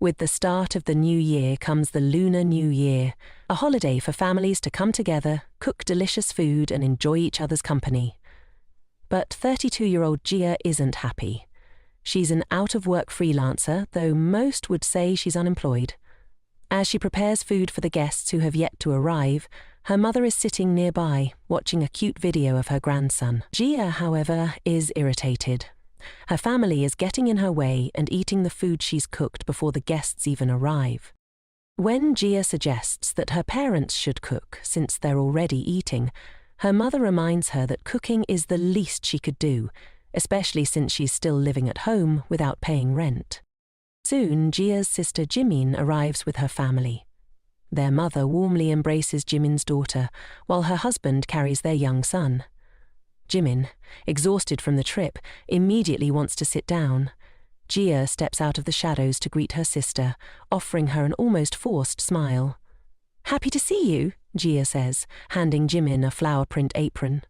With the start of the new year comes the Lunar New Year, a holiday for families to come together, cook delicious food and enjoy each other's company. But 32-year-old Jia isn't happy. She's an out-of-work freelancer, though most would say she's unemployed. As she prepares food for the guests who have yet to arrive, her mother is sitting nearby, watching a cute video of her grandson. Jia, however, is irritated. Her family is getting in her way and eating the food she's cooked before the guests even arrive. When Jia suggests that her parents should cook since they're already eating, her mother reminds her that cooking is the least she could do, especially since she's still living at home without paying rent. Soon, Jia's sister Jimin arrives with her family. Their mother warmly embraces Jimin's daughter, while her husband carries their young son. Jimin, exhausted from the trip, immediately wants to sit down. Jia steps out of the shadows to greet her sister, offering her an almost forced smile. "Happy to see you," Jia says, handing Jimin a flower print apron.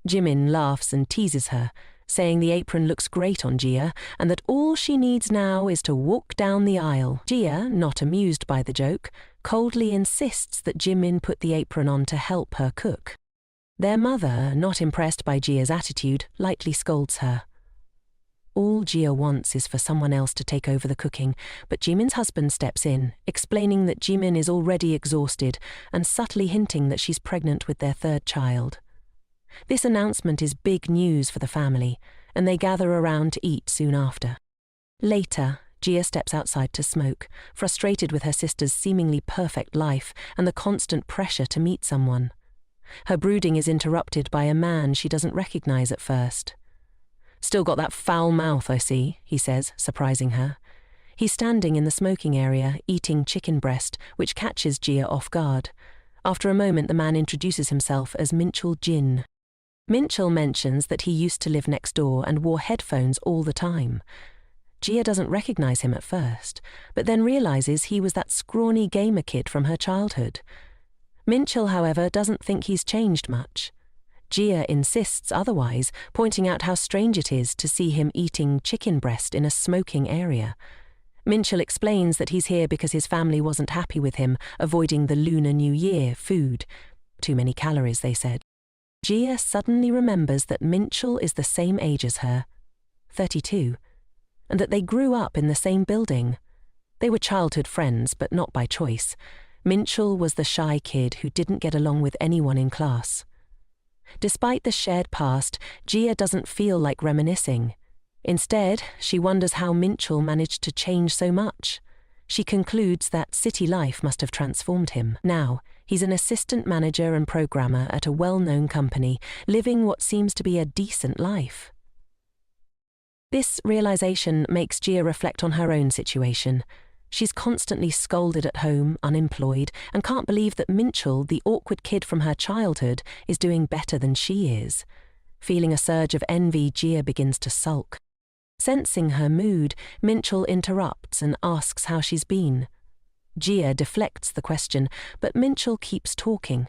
Jimin laughs and teases her, saying the apron looks great on Jia and that all she needs now is to walk down the aisle. Jia, not amused by the joke, coldly insists that Jimin put the apron on to help her cook. Their mother, not impressed by Jia's attitude, lightly scolds her. All Jia wants is for someone else to take over the cooking, but Jimin's husband steps in, explaining that Jimin is already exhausted and subtly hinting that she's pregnant with their third child. This announcement is big news for the family, and they gather around to eat soon after. Later, Jia steps outside to smoke, frustrated with her sister's seemingly perfect life and the constant pressure to meet someone. Her brooding is interrupted by a man she doesn't recognize at first. "Still got that foul mouth, I see," he says, surprising her. He's standing in the smoking area, eating chicken breast, which catches Jia off guard. After a moment, the man introduces himself as Minchul Jin. Minchul mentions that he used to live next door and wore headphones all the time. Jia doesn't recognize him at first, but then realizes he was that scrawny gamer kid from her childhood. Minchul, however, doesn't think he's changed much. Jia insists otherwise, pointing out how strange it is to see him eating chicken breast in a smoking area. Minchul explains that he's here because his family wasn't happy with him avoiding the Lunar New Year food. Too many calories, they said. Jia suddenly remembers that Minchul is the same age as her, 32, and that they grew up in the same building. They were childhood friends, but not by choice. Minchul was the shy kid who didn't get along with anyone in class. Despite the shared past, Jia doesn't feel like reminiscing. Instead, she wonders how Minchul managed to change so much. She concludes that city life must have transformed him. Now, he's an assistant manager and programmer at a well-known company, living what seems to be a decent life. This realization makes Jia reflect on her own situation. She's constantly scolded at home, unemployed, and can't believe that Minchul, the awkward kid from her childhood, is doing better than she is. Feeling a surge of envy, Jia begins to sulk. Sensing her mood, Minchul interrupts and asks how she's been. Jia deflects the question, but Minchul keeps talking.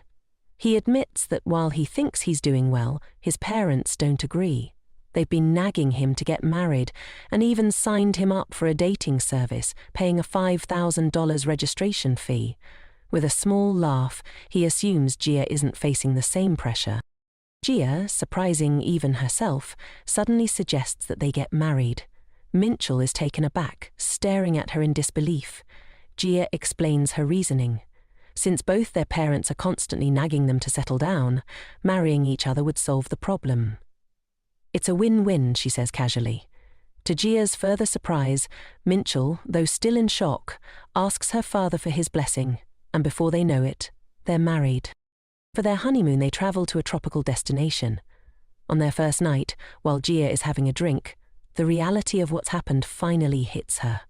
He admits that while he thinks he's doing well, his parents don't agree. They've been nagging him to get married and even signed him up for a dating service, paying a $5,000 registration fee. With a small laugh, he assumes Jia isn't facing the same pressure. Jia, surprising even herself, suddenly suggests that they get married. Minchul is taken aback, staring at her in disbelief. Jia explains her reasoning. Since both their parents are constantly nagging them to settle down, marrying each other would solve the problem. "It's a win-win," she says casually. To Jia's further surprise, Minchul, though still in shock, asks her father for his blessing, and before they know it, they're married. For their honeymoon, they travel to a tropical destination. On their first night, while Jia is having a drink, the reality of what's happened finally hits her.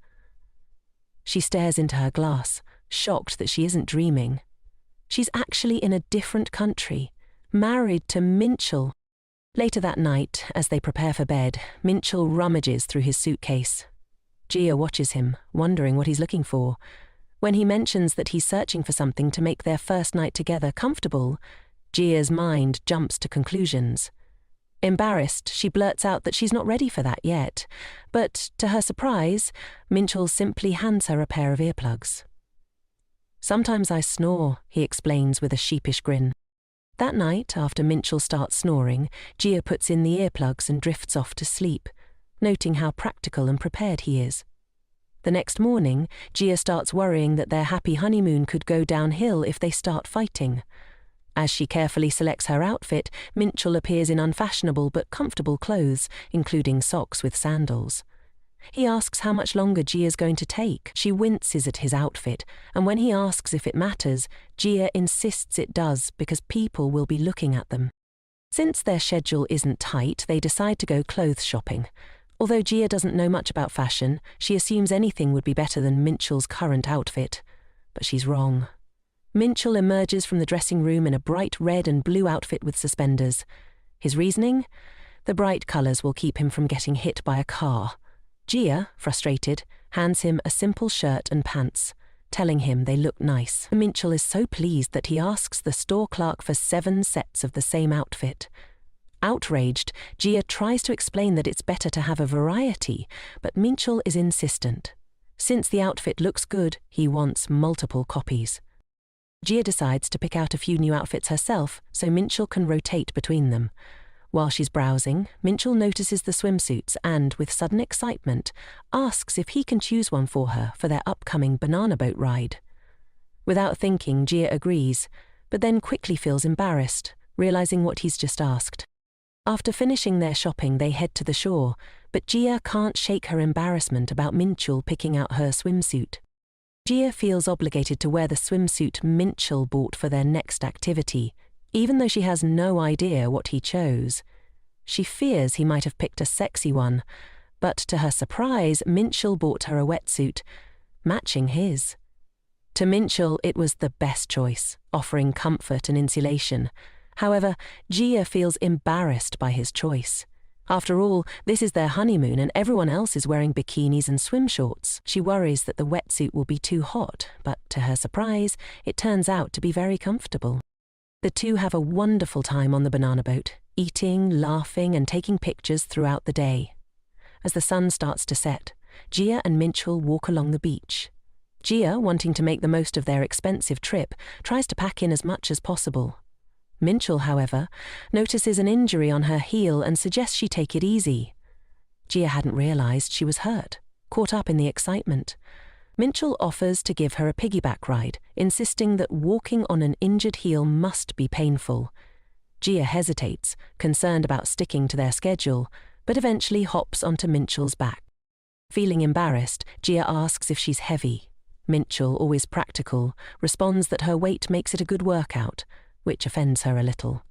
She stares into her glass, shocked that she isn't dreaming. She's actually in a different country, married to Minchul. Later that night, as they prepare for bed, Minchul rummages through his suitcase. Jia watches him, wondering what he's looking for. When he mentions that he's searching for something to make their first night together comfortable, Jia's mind jumps to conclusions. Embarrassed, she blurts out that she's not ready for that yet, but to her surprise, Minchul simply hands her a pair of earplugs. "Sometimes I snore," he explains with a sheepish grin. That night, after Minchul starts snoring, Gia puts in the earplugs and drifts off to sleep, noting how practical and prepared he is. The next morning, Gia starts worrying that their happy honeymoon could go downhill if they start fighting. As she carefully selects her outfit, Minchul appears in unfashionable but comfortable clothes, including socks with sandals. He asks how much longer Gia's going to take. She winces at his outfit, and when he asks if it matters, Gia insists it does because people will be looking at them. Since their schedule isn't tight, they decide to go clothes shopping. Although Gia doesn't know much about fashion, she assumes anything would be better than Minchul's current outfit. But she's wrong. Minchul emerges from the dressing room in a bright red and blue outfit with suspenders. His reasoning? The bright colours will keep him from getting hit by a car. Gia, frustrated, hands him a simple shirt and pants, telling him they look nice. Minchul is so pleased that he asks the store clerk for 7 sets of the same outfit. Outraged, Gia tries to explain that it's better to have a variety, but Minchul is insistent. Since the outfit looks good, he wants multiple copies. Gia decides to pick out a few new outfits herself so Minchul can rotate between them. While she's browsing, Minchul notices the swimsuits and, with sudden excitement, asks if he can choose one for her for their upcoming banana boat ride. Without thinking, Gia agrees, but then quickly feels embarrassed, realizing what he's just asked. After finishing their shopping, they head to the shore, but Gia can't shake her embarrassment about Minchul picking out her swimsuit. Gia feels obligated to wear the swimsuit Minchul bought for their next activity, even though she has no idea what he chose. She fears he might have picked a sexy one, but to her surprise, Minchul bought her a wetsuit, matching his. To Minchul, it was the best choice, offering comfort and insulation. However, Gia feels embarrassed by his choice. After all, this is their honeymoon and everyone else is wearing bikinis and swim shorts. She worries that the wetsuit will be too hot, but to her surprise, it turns out to be very comfortable. The two have a wonderful time on the banana boat, eating, laughing, and taking pictures throughout the day. As the sun starts to set, Gia and Minchul walk along the beach. Gia, wanting to make the most of their expensive trip, tries to pack in as much as possible. Minchul, however, notices an injury on her heel and suggests she take it easy. Gia hadn't realized she was hurt, caught up in the excitement. Minchul offers to give her a piggyback ride, insisting that walking on an injured heel must be painful. Gia hesitates, concerned about sticking to their schedule, but eventually hops onto Minchul's back. Feeling embarrassed, Gia asks if she's heavy. Minchul, always practical, responds that her weight makes it a good workout, which offends her a little.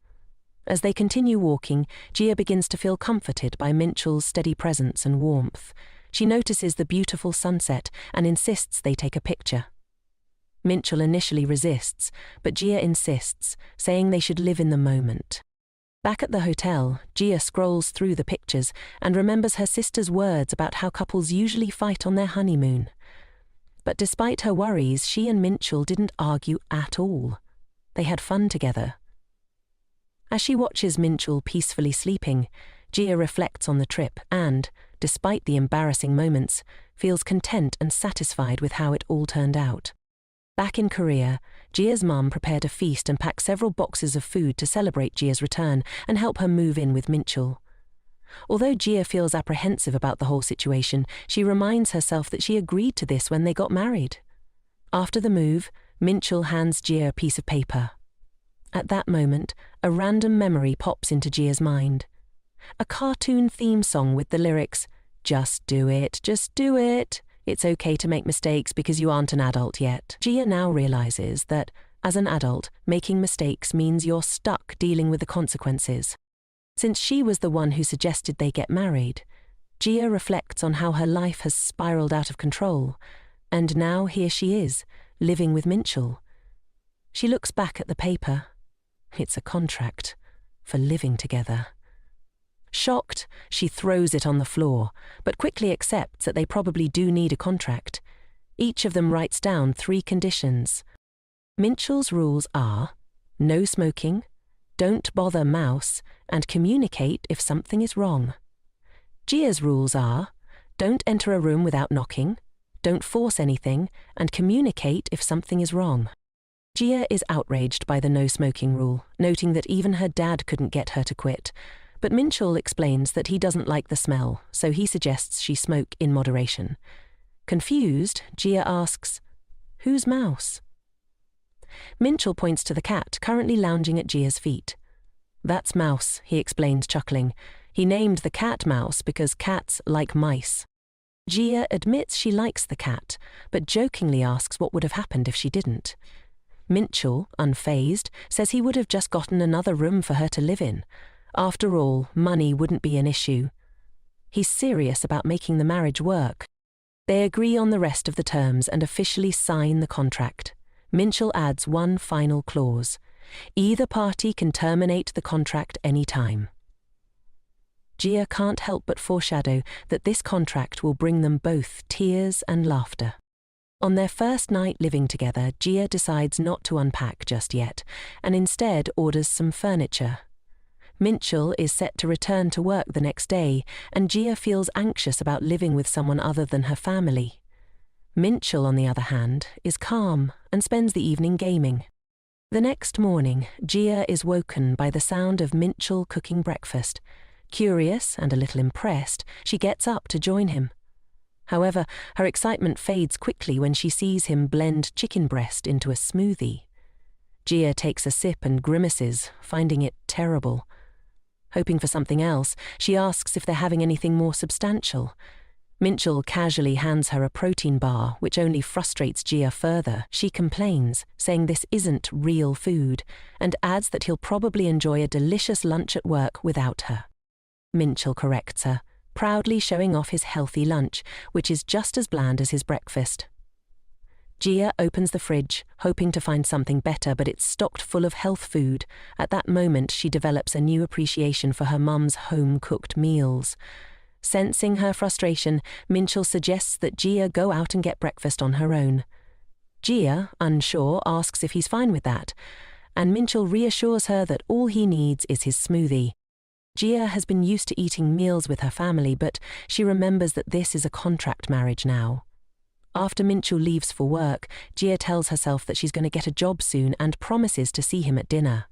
As they continue walking, Gia begins to feel comforted by Minchul's steady presence and warmth. She notices the beautiful sunset and insists they take a picture. Minchul initially resists, but Gia insists, saying they should live in the moment. Back at the hotel, Gia scrolls through the pictures and remembers her sister's words about how couples usually fight on their honeymoon. But despite her worries, she and Minchul didn't argue at all. They had fun together. As she watches Minchul peacefully sleeping, Gia reflects on the trip and, despite the embarrassing moments, feels content and satisfied with how it all turned out. Back in Korea, Gia's mum prepared a feast and packed several boxes of food to celebrate Gia's return and help her move in with Minchul. Although Gia feels apprehensive about the whole situation, she reminds herself that she agreed to this when they got married. After the move, Minchul hands Gia a piece of paper. At that moment, a random memory pops into Gia's mind. A cartoon theme song with the lyrics, "Just do it, just do it. It's okay to make mistakes because you aren't an adult yet." Gia now realizes that, as an adult, making mistakes means you're stuck dealing with the consequences. Since she was the one who suggested they get married, Gia reflects on how her life has spiraled out of control, and now here she is, living with Minchul. She looks back at the paper. It's a contract for living together. Shocked, she throws it on the floor, but quickly accepts that they probably do need a contract. Each of them writes down 3 conditions. Minchul's rules are no smoking, don't bother mouse, and communicate if something is wrong. Jia's rules are, don't enter a room without knocking, don't force anything, and communicate if something is wrong. Jia is outraged by the no-smoking rule, noting that even her dad couldn't get her to quit. But Minchul explains that he doesn't like the smell, so he suggests she smoke in moderation. Confused, Jia asks, "Who's Mouse?" Minchul points to the cat currently lounging at Jia's feet. "That's Mouse," he explains, chuckling. He named the cat Mouse because cats like mice. Jia admits she likes the cat, but jokingly asks what would have happened if she didn't. Minchul, unfazed, says he would have just gotten another room for her to live in. After all, money wouldn't be an issue. He's serious about making the marriage work. They agree on the rest of the terms and officially sign the contract. Minchul adds one final clause. Either party can terminate the contract any time. Jia can't help but foreshadow that this contract will bring them both tears and laughter. On their first night living together, Jia decides not to unpack just yet, and instead orders some furniture. Minchul is set to return to work the next day, and Jia feels anxious about living with someone other than her family. Minchul, on the other hand, is calm and spends the evening gaming. The next morning, Jia is woken by the sound of Minchul cooking breakfast. Curious and a little impressed, she gets up to join him. However, her excitement fades quickly when she sees him blend chicken breast into a smoothie. Jia takes a sip and grimaces, finding it terrible. Hoping for something else, she asks if they're having anything more substantial. Minchul casually hands her a protein bar, which only frustrates Jia further. She complains, saying this isn't real food, and adds that he'll probably enjoy a delicious lunch at work without her. Minchul corrects her, proudly showing off his healthy lunch, which is just as bland as his breakfast. Jia opens the fridge, hoping to find something better, but it's stocked full of health food. At that moment, she develops a new appreciation for her mum's home-cooked meals. Sensing her frustration, Minchul suggests that Jia go out and get breakfast on her own. Jia, unsure, asks if he's fine with that, and Minchul reassures her that all he needs is his smoothie. Jia has been used to eating meals with her family, but she remembers that this is a contract marriage now. After Minchul leaves for work, Jia tells herself that she's going to get a job soon and promises to see him at dinner.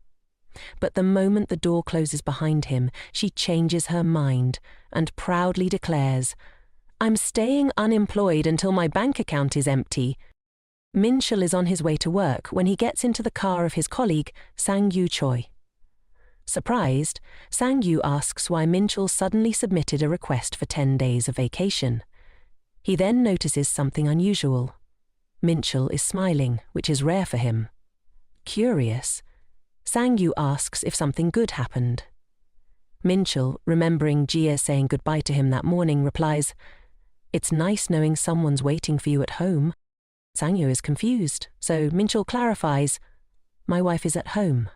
But the moment the door closes behind him, she changes her mind and proudly declares, "I'm staying unemployed until my bank account is empty." Minchul is on his way to work when he gets into the car of his colleague, Sang-yu Choi. Surprised, Sang-yu asks why Minchul suddenly submitted a request for 10 days of vacation. He then notices something unusual. Minchul is smiling, which is rare for him. Curious, Sang-yu asks if something good happened. Minchul, remembering Jia saying goodbye to him that morning, replies, "It's nice knowing someone's waiting for you at home." Sang-yu is confused, so Minchul clarifies, "My wife is at home."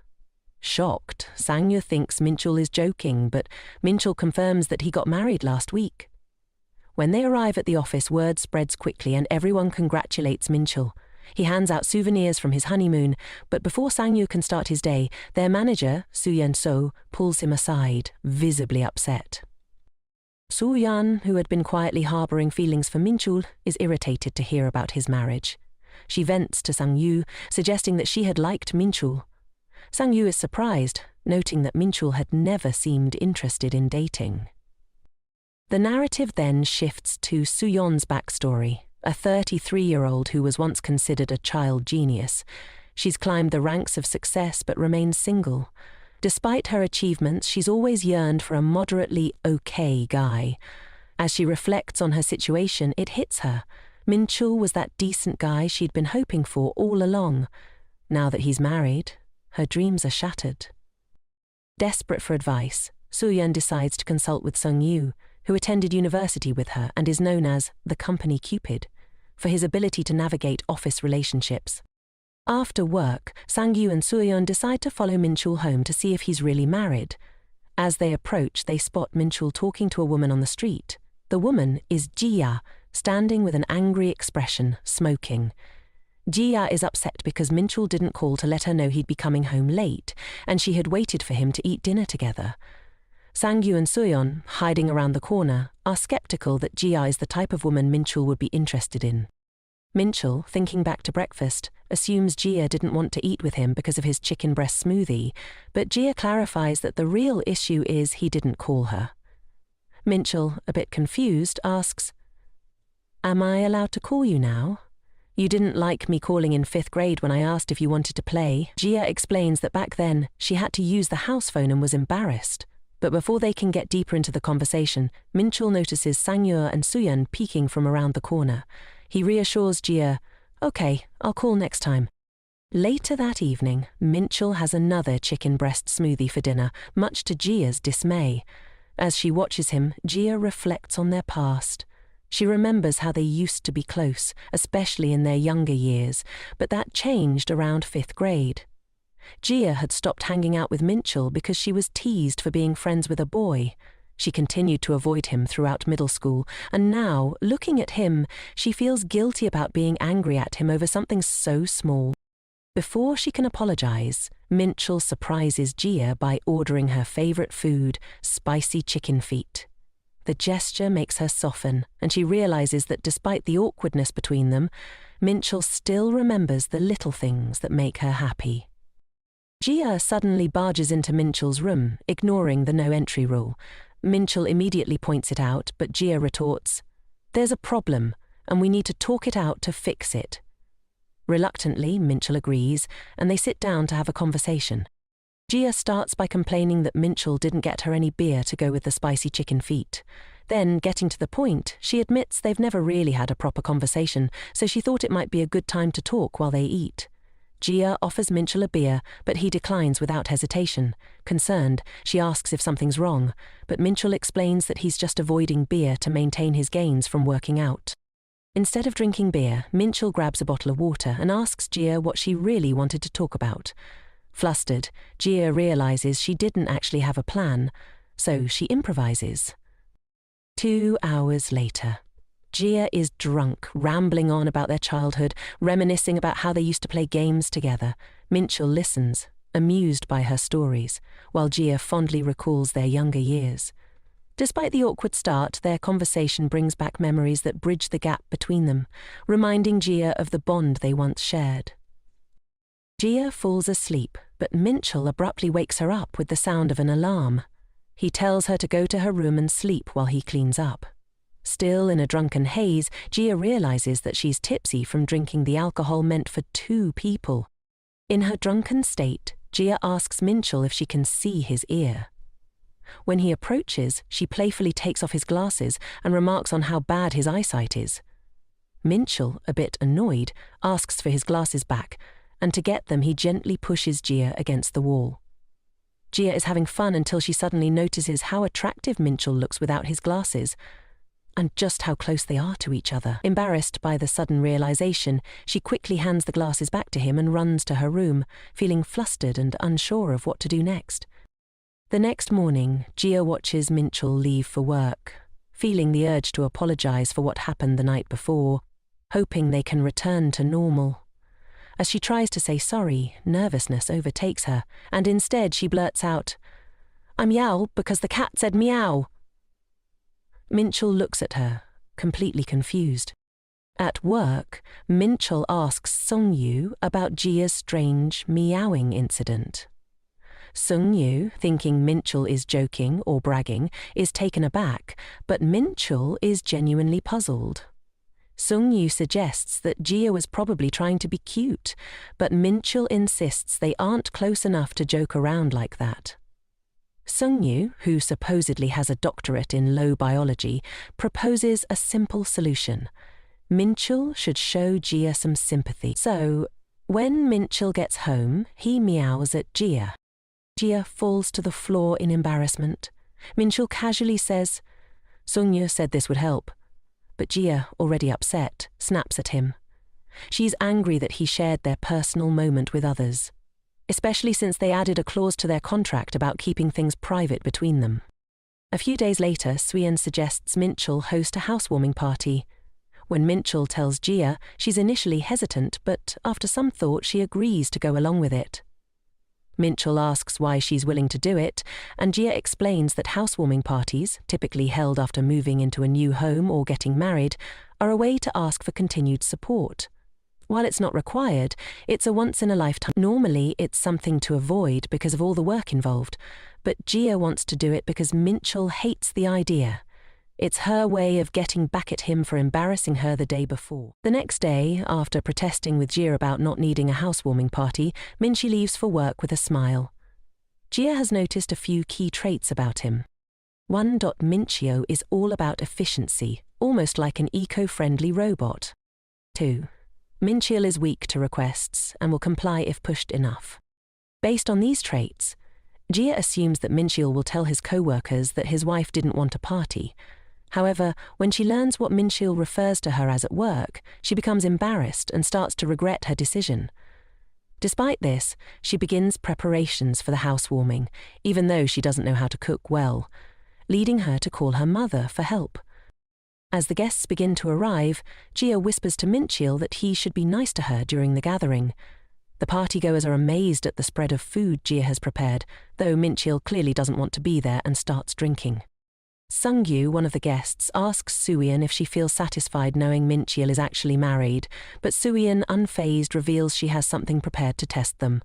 Shocked, Sang-yu thinks Minchul is joking, but Minchul confirms that he got married last week. When they arrive at the office, word spreads quickly and everyone congratulates Minchul. He hands out souvenirs from his honeymoon, but before Sang-yu can start his day, their manager, Soo-yeon-so, pulls him aside, visibly upset. Soo-yeon, who had been quietly harboring feelings for Minchul, is irritated to hear about his marriage. She vents to Sang-yu, suggesting that she had liked Minchul. Sang-yu is surprised, noting that Minchul had never seemed interested in dating. The narrative then shifts to Soo-yeon's backstory, a 33-year-old who was once considered a child genius. She's climbed the ranks of success but remains single. Despite her achievements, she's always yearned for a moderately okay guy. As she reflects on her situation, it hits her. Minchul was that decent guy she'd been hoping for all along. Now that he's married, her dreams are shattered. Desperate for advice, Soo-yeon decides to consult with Sung-yu, who attended university with her and is known as the company Cupid, for his ability to navigate office relationships. After work, Sang-yu and Soo-yeon decide to follow Minchul home to see if he's really married. As they approach, they spot Minchul talking to a woman on the street. The woman is Jia, standing with an angry expression, smoking. Jia is upset because Minchul didn't call to let her know he'd be coming home late, and she had waited for him to eat dinner together. Sangyu and Suyeon, hiding around the corner, are skeptical that Jia is the type of woman Minchul would be interested in. Minchul, thinking back to breakfast, assumes Jia didn't want to eat with him because of his chicken breast smoothie, but Jia clarifies that the real issue is he didn't call her. Minchul, a bit confused, asks, "Am I allowed to call you now? You didn't like me calling in 5th grade when I asked if you wanted to play." Jia explains that back then she had to use the house phone and was embarrassed. But before they can get deeper into the conversation, Minchul notices Sangyu and Suyeon peeking from around the corner. He reassures Jia, "Okay, I'll call next time." Later that evening, Minchul has another chicken breast smoothie for dinner, much to Jia's dismay. As she watches him, Jia reflects on their past. She remembers how they used to be close, especially in their younger years, but that changed around 5th grade. Jia had stopped hanging out with Minchul because she was teased for being friends with a boy. She continued to avoid him throughout middle school, and now, looking at him, she feels guilty about being angry at him over something so small. Before she can apologize, Minchul surprises Jia by ordering her favorite food, spicy chicken feet. The gesture makes her soften, and she realizes that despite the awkwardness between them, Minchul still remembers the little things that make her happy. Jia suddenly barges into Minchul's room, ignoring the no-entry rule. Minchul immediately points it out, but Jia retorts, "There's a problem, and we need to talk it out to fix it." Reluctantly, Minchul agrees, and they sit down to have a conversation. Jia starts by complaining that Minchul didn't get her any beer to go with the spicy chicken feet. Then, getting to the point, she admits they've never really had a proper conversation, so she thought it might be a good time to talk while they eat. Jia offers Minchul a beer, but he declines without hesitation. Concerned, she asks if something's wrong, but Minchul explains that he's just avoiding beer to maintain his gains from working out. Instead of drinking beer, Minchul grabs a bottle of water and asks Jia what she really wanted to talk about. Flustered, Jia realizes she didn't actually have a plan, so she improvises. 2 hours later. Jia is drunk, rambling on about their childhood, reminiscing about how they used to play games together. Minchul listens, amused by her stories, while Jia fondly recalls their younger years. Despite the awkward start, their conversation brings back memories that bridge the gap between them, reminding Jia of the bond they once shared. Jia falls asleep, but Minchul abruptly wakes her up with the sound of an alarm. He tells her to go to her room and sleep while he cleans up. Still in a drunken haze, Jia realizes that she's tipsy from drinking the alcohol meant for 2 people. In her drunken state, Jia asks Minchul if she can see his ear. When he approaches, she playfully takes off his glasses and remarks on how bad his eyesight is. Minchul, a bit annoyed, asks for his glasses back, and to get them he gently pushes Jia against the wall. Jia is having fun until she suddenly notices how attractive Minchul looks without his glasses, and just how close they are to each other. Embarrassed by the sudden realization, she quickly hands the glasses back to him and runs to her room, feeling flustered and unsure of what to do next. The next morning, Jia watches Minchul leave for work, feeling the urge to apologize for what happened the night before, hoping they can return to normal. As she tries to say sorry, nervousness overtakes her, and instead she blurts out, "I'm Yao because the cat said meow." Minchul looks at her, completely confused. At work, Minchul asks Sungyu about Jia's strange meowing incident. Sungyu, thinking Minchul is joking or bragging, is taken aback, but Minchul is genuinely puzzled. Sungyu suggests that Jia was probably trying to be cute, but Minchul insists they aren't close enough to joke around like that. Sungyu, who supposedly has a doctorate in low biology, proposes a simple solution. Minchul should show Jia some sympathy. So, when Minchul gets home, he meows at Jia. Jia falls to the floor in embarrassment. Minchul casually says, "Sungyu said this would help." But Jia, already upset, snaps at him. She's angry that he shared their personal moment with others, especially since they added a clause to their contract about keeping things private between them. A few days later, Suyeon suggests Minchul host a housewarming party. When Minchil tells Jia, she's initially hesitant, but after some thought she agrees to go along with it. Minchil asks why she's willing to do it, and Jia explains that housewarming parties, typically held after moving into a new home or getting married, are a way to ask for continued support. While it's not required, it's a once-in-a-lifetime. Normally, it's something to avoid because of all the work involved, but Jia wants to do it because Minchil hates the idea. It's her way of getting back at him for embarrassing her the day before. The next day, after protesting with Jia about not needing a housewarming party, Minchi leaves for work with a smile. Jia has noticed a few key traits about him. 1. Minchio is all about efficiency, almost like an eco-friendly robot. 2. Minchil is weak to requests and will comply if pushed enough. Based on these traits, Jia assumes that Minchil will tell his co-workers that his wife didn't want a party. However, when she learns what Minchil refers to her as at work, she becomes embarrassed and starts to regret her decision. Despite this, she begins preparations for the housewarming, even though she doesn't know how to cook well, leading her to call her mother for help. As the guests begin to arrive, Jia whispers to Minchil that he should be nice to her during the gathering. The partygoers are amazed at the spread of food Jia has prepared, though Minchil clearly doesn't want to be there and starts drinking. Sungyu, one of the guests, asks Suyeon if she feels satisfied knowing Minchil is actually married, but Suyeon, unfazed, reveals she has something prepared to test them.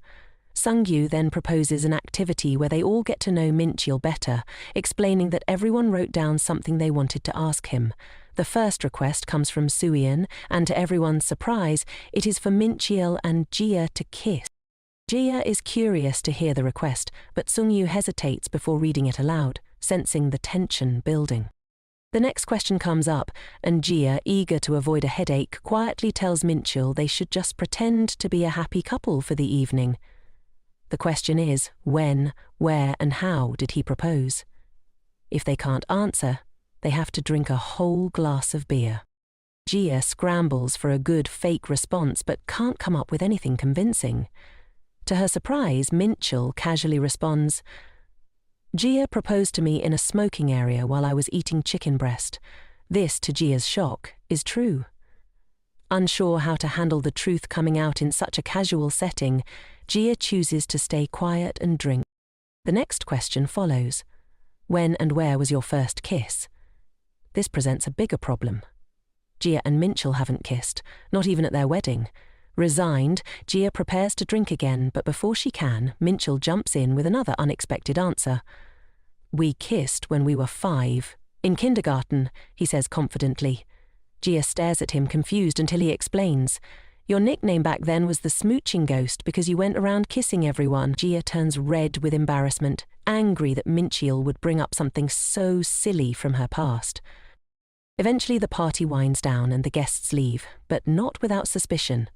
Sungyu then proposes an activity where they all get to know Minchil better, explaining that everyone wrote down something they wanted to ask him. The first request comes from Suyeon, and to everyone's surprise, it is for Minchil and Jia to kiss. Jia is curious to hear the request, but Sungyu hesitates before reading it aloud, sensing the tension building. The next question comes up, and Jia, eager to avoid a headache, quietly tells Minchil they should just pretend to be a happy couple for the evening. The question is, when, where, and how did he propose? If they can't answer, they have to drink a whole glass of beer. Jia scrambles for a good fake response but can't come up with anything convincing. To her surprise, Minchil casually responds, "Jia proposed to me in a smoking area while I was eating chicken breast. This, to Jia's shock, is true." Unsure how to handle the truth coming out in such a casual setting, Jia chooses to stay quiet and drink. The next question follows. When and where was your first kiss? This presents a bigger problem. Jia and Minchil haven't kissed, not even at their wedding. Resigned, Jia prepares to drink again, but before she can, Minchil jumps in with another unexpected answer. "We kissed when we were 5. In kindergarten," he says confidently. Jia stares at him confused until he explains. "Your nickname back then was the smooching ghost because you went around kissing everyone." Jia turns red with embarrassment, angry that Minchil would bring up something so silly from her past. Eventually the party winds down and the guests leave, but not without suspicion.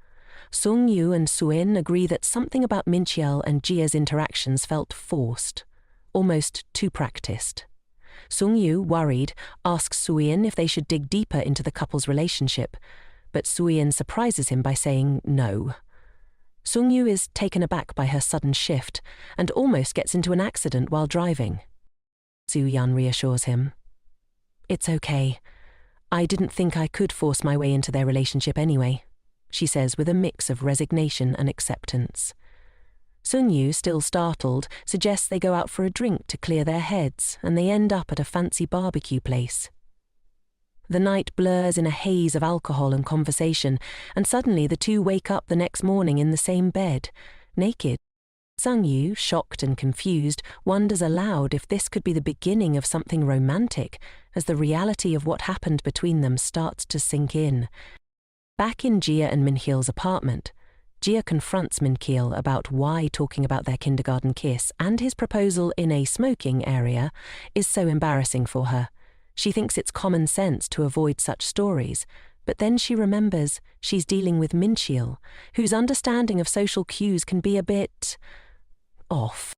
Sungyu and Suyeon agree that something about Minchil and Jia's interactions felt forced, almost too practiced. Sungyu, worried, asks Suyeon if they should dig deeper into the couple's relationship, but Suyeon surprises him by saying no. Sungyu is taken aback by her sudden shift and almost gets into an accident while driving. Suyeon reassures him. "It's okay. I didn't think I could force my way into their relationship anyway," she says with a mix of resignation and acceptance. Sungyu, still startled, suggests they go out for a drink to clear their heads, and they end up at a fancy barbecue place. The night blurs in a haze of alcohol and conversation, and suddenly the two wake up the next morning in the same bed, naked. Sungyu, shocked and confused, wonders aloud if this could be the beginning of something romantic, as the reality of what happened between them starts to sink in. Back in Jia and Minchil's apartment, Jia confronts Minchil about why talking about their kindergarten kiss and his proposal in a smoking area is so embarrassing for her. She thinks it's common sense to avoid such stories, but then she remembers she's dealing with Minchil, whose understanding of social cues can be a bit off.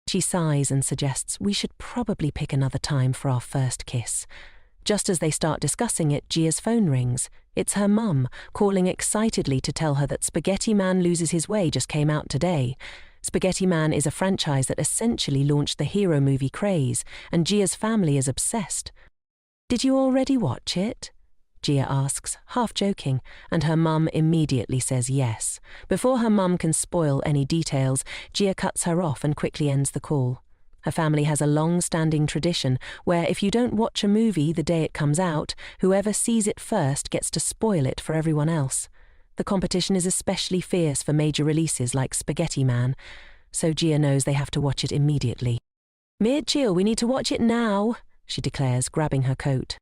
She sighs and suggests we should probably pick another time for our first kiss. Just as they start discussing it, Jia's phone rings. It's her mum, calling excitedly to tell her that Spaghetti Man Loses His Way just came out today. Spaghetti Man is a franchise that essentially launched the hero movie craze, and Jia's family is obsessed. "Did you already watch it?" Gia asks, half joking, and her mum immediately says yes. Before her mum can spoil any details, Gia cuts her off and quickly ends the call. Her family has a long-standing tradition where if you don't watch a movie the day it comes out, whoever sees it first gets to spoil it for everyone else. The competition is especially fierce for major releases like Spaghetti Man, so Gia knows they have to watch it immediately. "Mitchell, we need to watch it now," she declares, grabbing her coat.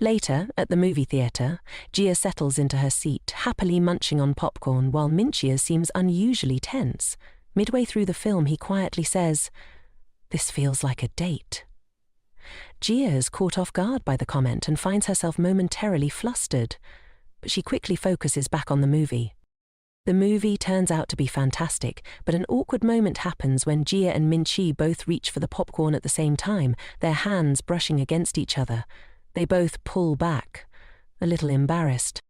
Later, at the movie theatre, Gia settles into her seat, happily munching on popcorn while Minchia seems unusually tense. Midway through the film, he quietly says, "This feels like a date." Gia is caught off guard by the comment and finds herself momentarily flustered, but she quickly focuses back on the movie. The movie turns out to be fantastic, but an awkward moment happens when Gia and Minchi both reach for the popcorn at the same time, their hands brushing against each other. They both pull back, a little embarrassed.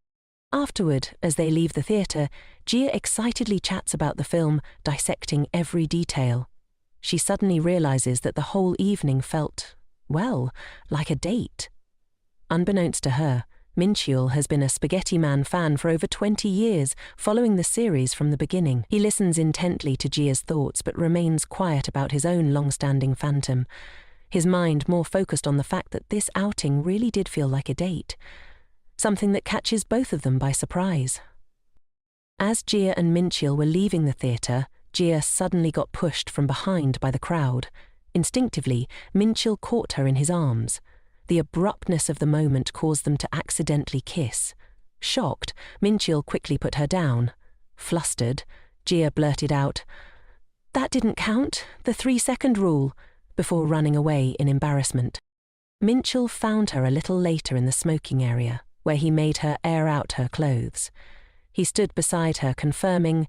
Afterward, as they leave the theatre, Gia excitedly chats about the film, dissecting every detail. She suddenly realizes that the whole evening felt, well, like a date. Unbeknownst to her, Minchiul has been a Spaghetti Man fan for over 20 years, following the series from the beginning. He listens intently to Gia's thoughts but remains quiet about his own long-standing phantom, his mind more focused on the fact that this outing really did feel like a date, something that catches both of them by surprise. As Gia and Minchiul were leaving the theatre, Gia suddenly got pushed from behind by the crowd. Instinctively, Minchiul caught her in his arms. The abruptness of the moment caused them to accidentally kiss. Shocked, Minchiul quickly put her down. Flustered, Gia blurted out, "That didn't count, the 3-second rule," before running away in embarrassment. Minchiul found her a little later in the smoking area, where he made her air out her clothes. He stood beside her, confirming,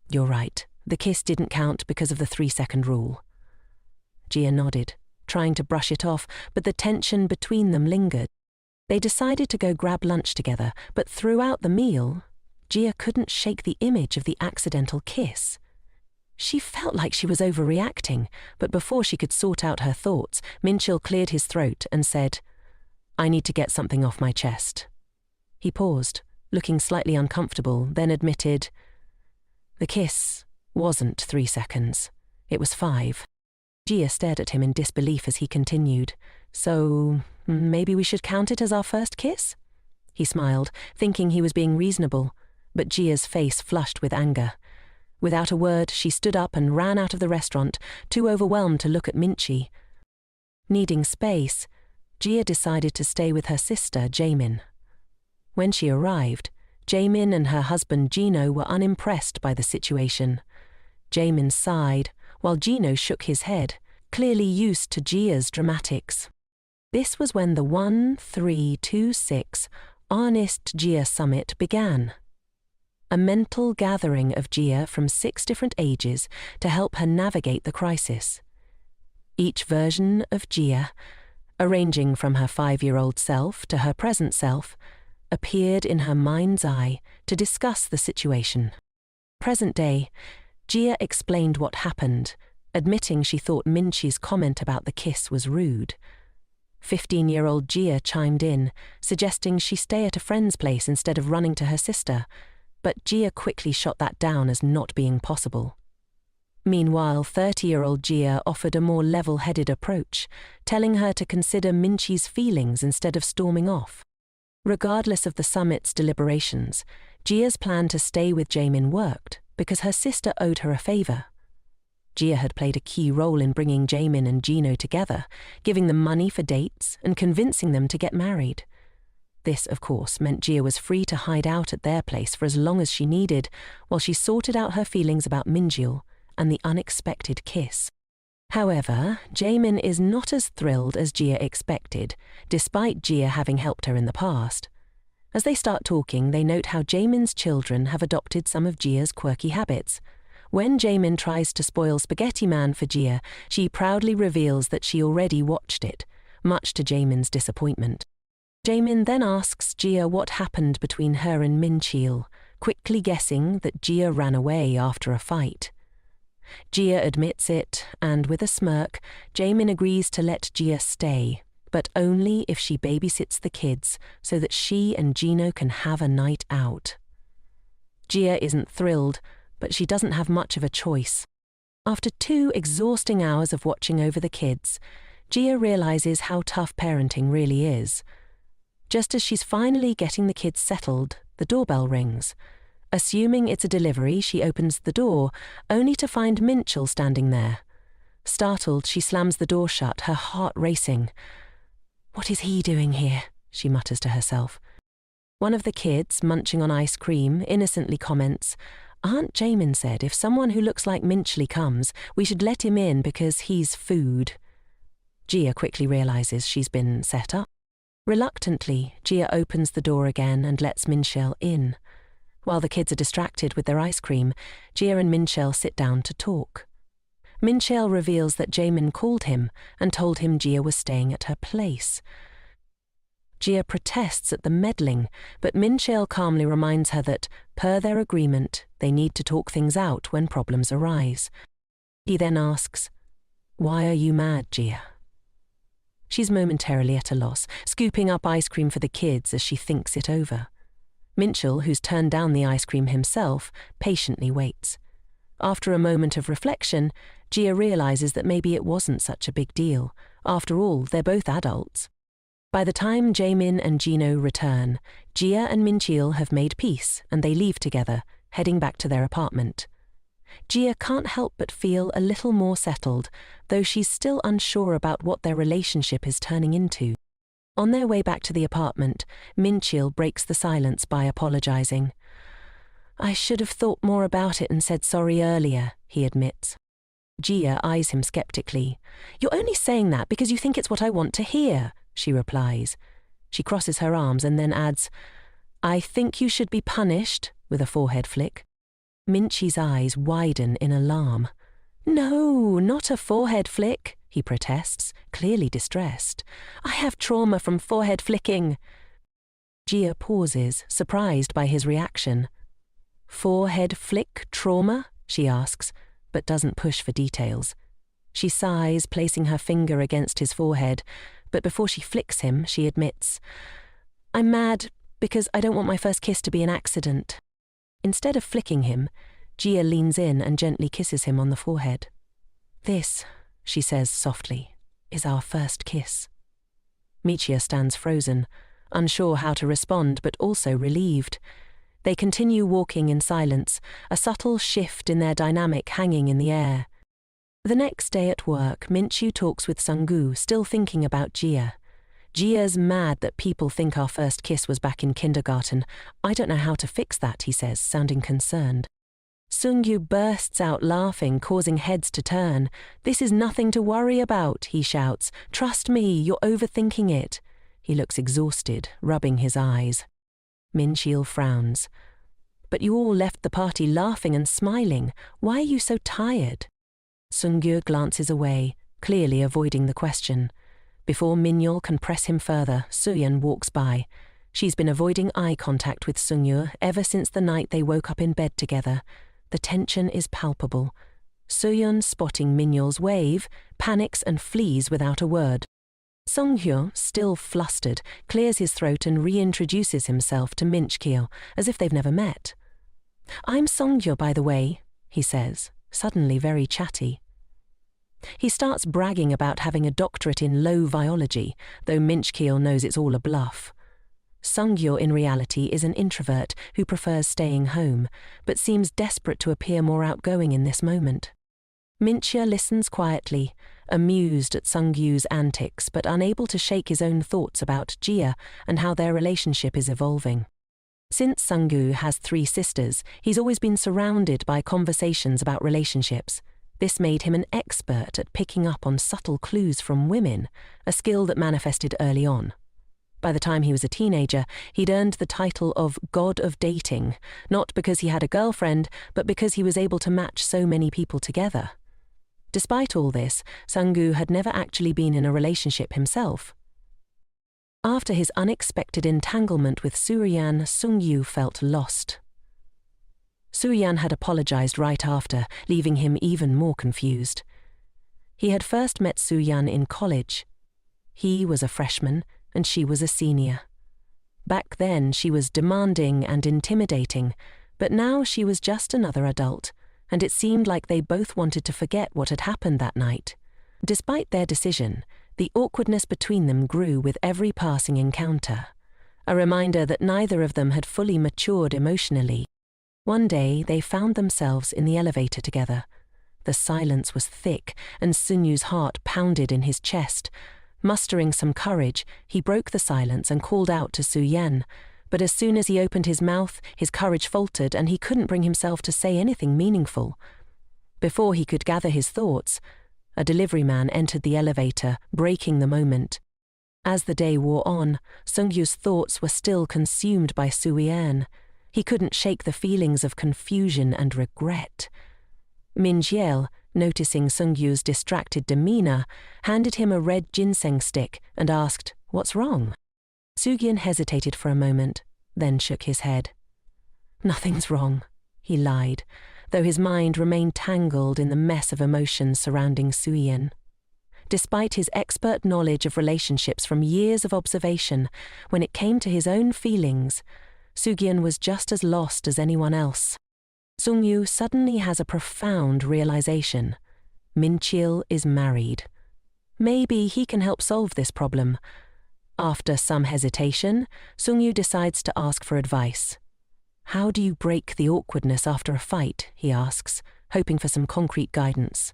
"You're right, the kiss didn't count because of the 3-second rule." Gia nodded, trying to brush it off, but the tension between them lingered. They decided to go grab lunch together, but throughout the meal, Gia couldn't shake the image of the accidental kiss. She felt like she was overreacting, but before she could sort out her thoughts, Minchiul cleared his throat and said, "I need to get something off my chest." He paused, looking slightly uncomfortable, then admitted, "The kiss wasn't 3 seconds. It was 5. Gia stared at him in disbelief as he continued, "So, maybe we should count it as our first kiss?" He smiled, thinking he was being reasonable, but Gia's face flushed with anger. Without a word, she stood up and ran out of the restaurant, too overwhelmed to look at Minchi. Needing space, Gia decided to stay with her sister, Jaemin. When she arrived, Jaemin and her husband Gino were unimpressed by the situation. Jaemin sighed, while Gino shook his head, clearly used to Gia's dramatics. This was when the 1326 Honest Gia Summit began. A mental gathering of Gia from 6 different ages to help her navigate the crisis. Each version of Gia, arranging from her 5-year-old self to her present self, appeared in her mind's eye to discuss the situation. Present day, Gia explained what happened, admitting she thought Minchi's comment about the kiss was rude. 15-year-old Gia chimed in, suggesting she stay at a friend's place instead of running to her sister, but Gia quickly shot that down as not being possible. Meanwhile, 30-year-old Gia offered a more level-headed approach, telling her to consider Minchi's feelings instead of storming off. Regardless of the summit's deliberations, Gia's plan to stay with Jaemin worked because her sister owed her a favor. Gia had played a key role in bringing Jaemin and Gino together, giving them money for dates and convincing them to get married. This, of course, meant Gia was free to hide out at their place for as long as she needed, while she sorted out her feelings about Minjiul and the unexpected kiss. However, Jaemin is not as thrilled as Gia expected, despite Gia having helped her in the past. As they start talking, they note how Jaemin's children have adopted some of Gia's quirky habits. When Jaemin tries to spoil Spaghetti Man for Gia, she proudly reveals that she already watched it, much to Jaemin's disappointment. Jaemin then asks Gia what happened between her and Minchiul, quickly guessing that Gia ran away after a fight. Gia admits it, and with a smirk, Jaemin agrees to let Gia stay, but only if she babysits the kids so that she and Gino can have a night out. Gia isn't thrilled, but she doesn't have much of a choice. After 2 exhausting hours of watching over the kids, Gia realizes how tough parenting really is. Just as she's finally getting the kids settled, the doorbell rings. Assuming it's a delivery, she opens the door, only to find Minchel standing there. Startled, she slams the door shut, her heart racing. "What is he doing here?" she mutters to herself. One of the kids, munching on ice cream, innocently comments, "Aunt Jamin said if someone who looks like Minchely comes, we should let him in because he's food." Gia quickly realizes she's been set up. Reluctantly, Gia opens the door again and lets Minchel in. While the kids are distracted with their ice cream, Gia and Minchel sit down to talk. Minchel reveals that Jamin called him and told him Gia was staying at her place. Gia protests at the meddling, but Minchel calmly reminds her that, per their agreement, they need to talk things out when problems arise. He then asks, "Why are you mad, Gia?" She's momentarily at a loss, scooping up ice cream for the kids as she thinks it over. Minchel, who's turned down the ice cream himself, patiently waits. After a moment of reflection, Gia realizes that maybe it wasn't such a big deal. After all, they're both adults. By the time Jamin and Gino return, Gia and Minchel have made peace and they leave together, heading back to their apartment. Gia can't help but feel a little more settled, though she's still unsure about what their relationship is turning into. On their way back to the apartment, Minchel breaks the silence by apologizing. "I should have thought more about it and said sorry earlier," he admits. Gia eyes him skeptically. "You're only saying that because you think it's what I want to hear," she replies. She crosses her arms and then adds, "I think you should be punished," with a forehead flick. Minchie's eyes widen in alarm. "No, not a forehead flick," he protests, clearly distressed. "I have trauma from forehead flicking." Gia pauses, surprised by his reaction. "Forehead flick trauma?" she asks, but doesn't push for details. She sighs, placing her finger against his forehead, but before she flicks him, she admits, "I'm mad because I don't want my first kiss to be an accident." Instead of flicking him, Gia leans in and gently kisses him on the forehead. "This," she says softly, "is our first kiss." Michia stands frozen, unsure how to respond but also relieved. They continue walking in silence, a subtle shift in their dynamic hanging in the air. The next day at work, Minchu talks with Sungu, still thinking about Gia. "Gia's mad that people think our first kiss was back in kindergarten. I don't know how to fix that," he says, sounding concerned. Sungu bursts out laughing, causing heads to turn. "This is nothing to worry about," he shouts. "Trust me, you're overthinking it." He looks exhausted, rubbing his eyes. Minchil frowns. "But you all left the party laughing and smiling. Why are you so tired?" Sungu glances away, clearly avoiding the question. Before Minyol can press him further, Suyeon walks by. She's been avoiding eye contact with Sungu ever since the night they woke up in bed together. The tension is palpable. Suyeon, spotting Minyol's wave, panics and flees without a word. Songhyo, still flustered, clears his throat and reintroduces himself to Minchkil, as if they've never met. "I'm Songhyo, by the way," he says, suddenly very chatty. He starts bragging about having a doctorate in low biology, though Minchkil knows it's all a bluff. Songhyo in reality is an introvert who prefers staying home, but seems desperate to appear more outgoing in this moment. Minchia listens quietly, amused at Sunghyu's antics but unable to shake his own thoughts about Gia and how their relationship is evolving. Since Sunggu has 3 sisters, he's always been surrounded by conversations about relationships. This made him an expert at picking up on subtle clues from women, a skill that manifested early on. By the time he was a teenager, he'd earned the title of God of Dating, not because he had a girlfriend, but because he was able to match so many people together. Despite all this, Sunggu had never actually been in a relationship himself. After his unexpected entanglement with Suryan, Sungyu felt lost. Suryan had apologized right after, leaving him even more confused. He had first met Suryan in college. He was a freshman and she was a senior. Back then she was demanding and intimidating, but now she was just another adult, and it seemed like they both wanted to forget what had happened that night. Despite their decision, the awkwardness between them grew with every passing encounter, a reminder that neither of them had fully matured emotionally. One day they found themselves in the elevator together. The silence was thick, and Sunyu's heart pounded in his chest. Mustering some courage, he broke the silence and called out to Su-yen, but as soon as he opened his mouth, his courage faltered and he couldn't bring himself to say anything meaningful. Before he could gather his thoughts, a delivery man entered the elevator, breaking the moment. As the day wore on, Sungyu's thoughts were still consumed by Su-yen. He couldn't shake the feelings of confusion and regret. Min-jiel, noticing Sungyu's distracted demeanor, handed him a red ginseng stick and asked, "What's wrong?" Su-gyen hesitated for a moment, then shook his head. "Nothing's wrong," he lied, though his mind remained tangled in the mess of emotions surrounding Su-yen. Despite his expert knowledge of relationships from years of observation, when it came to his own feelings, Su-gyen was just as lost as anyone else. Sungyu suddenly has a profound realization. Min-jiel is married. Maybe he can help solve this problem. After some hesitation, Sungyu decides to ask for advice. "How do you break the awkwardness after a fight?" he asks, hoping for some concrete guidance.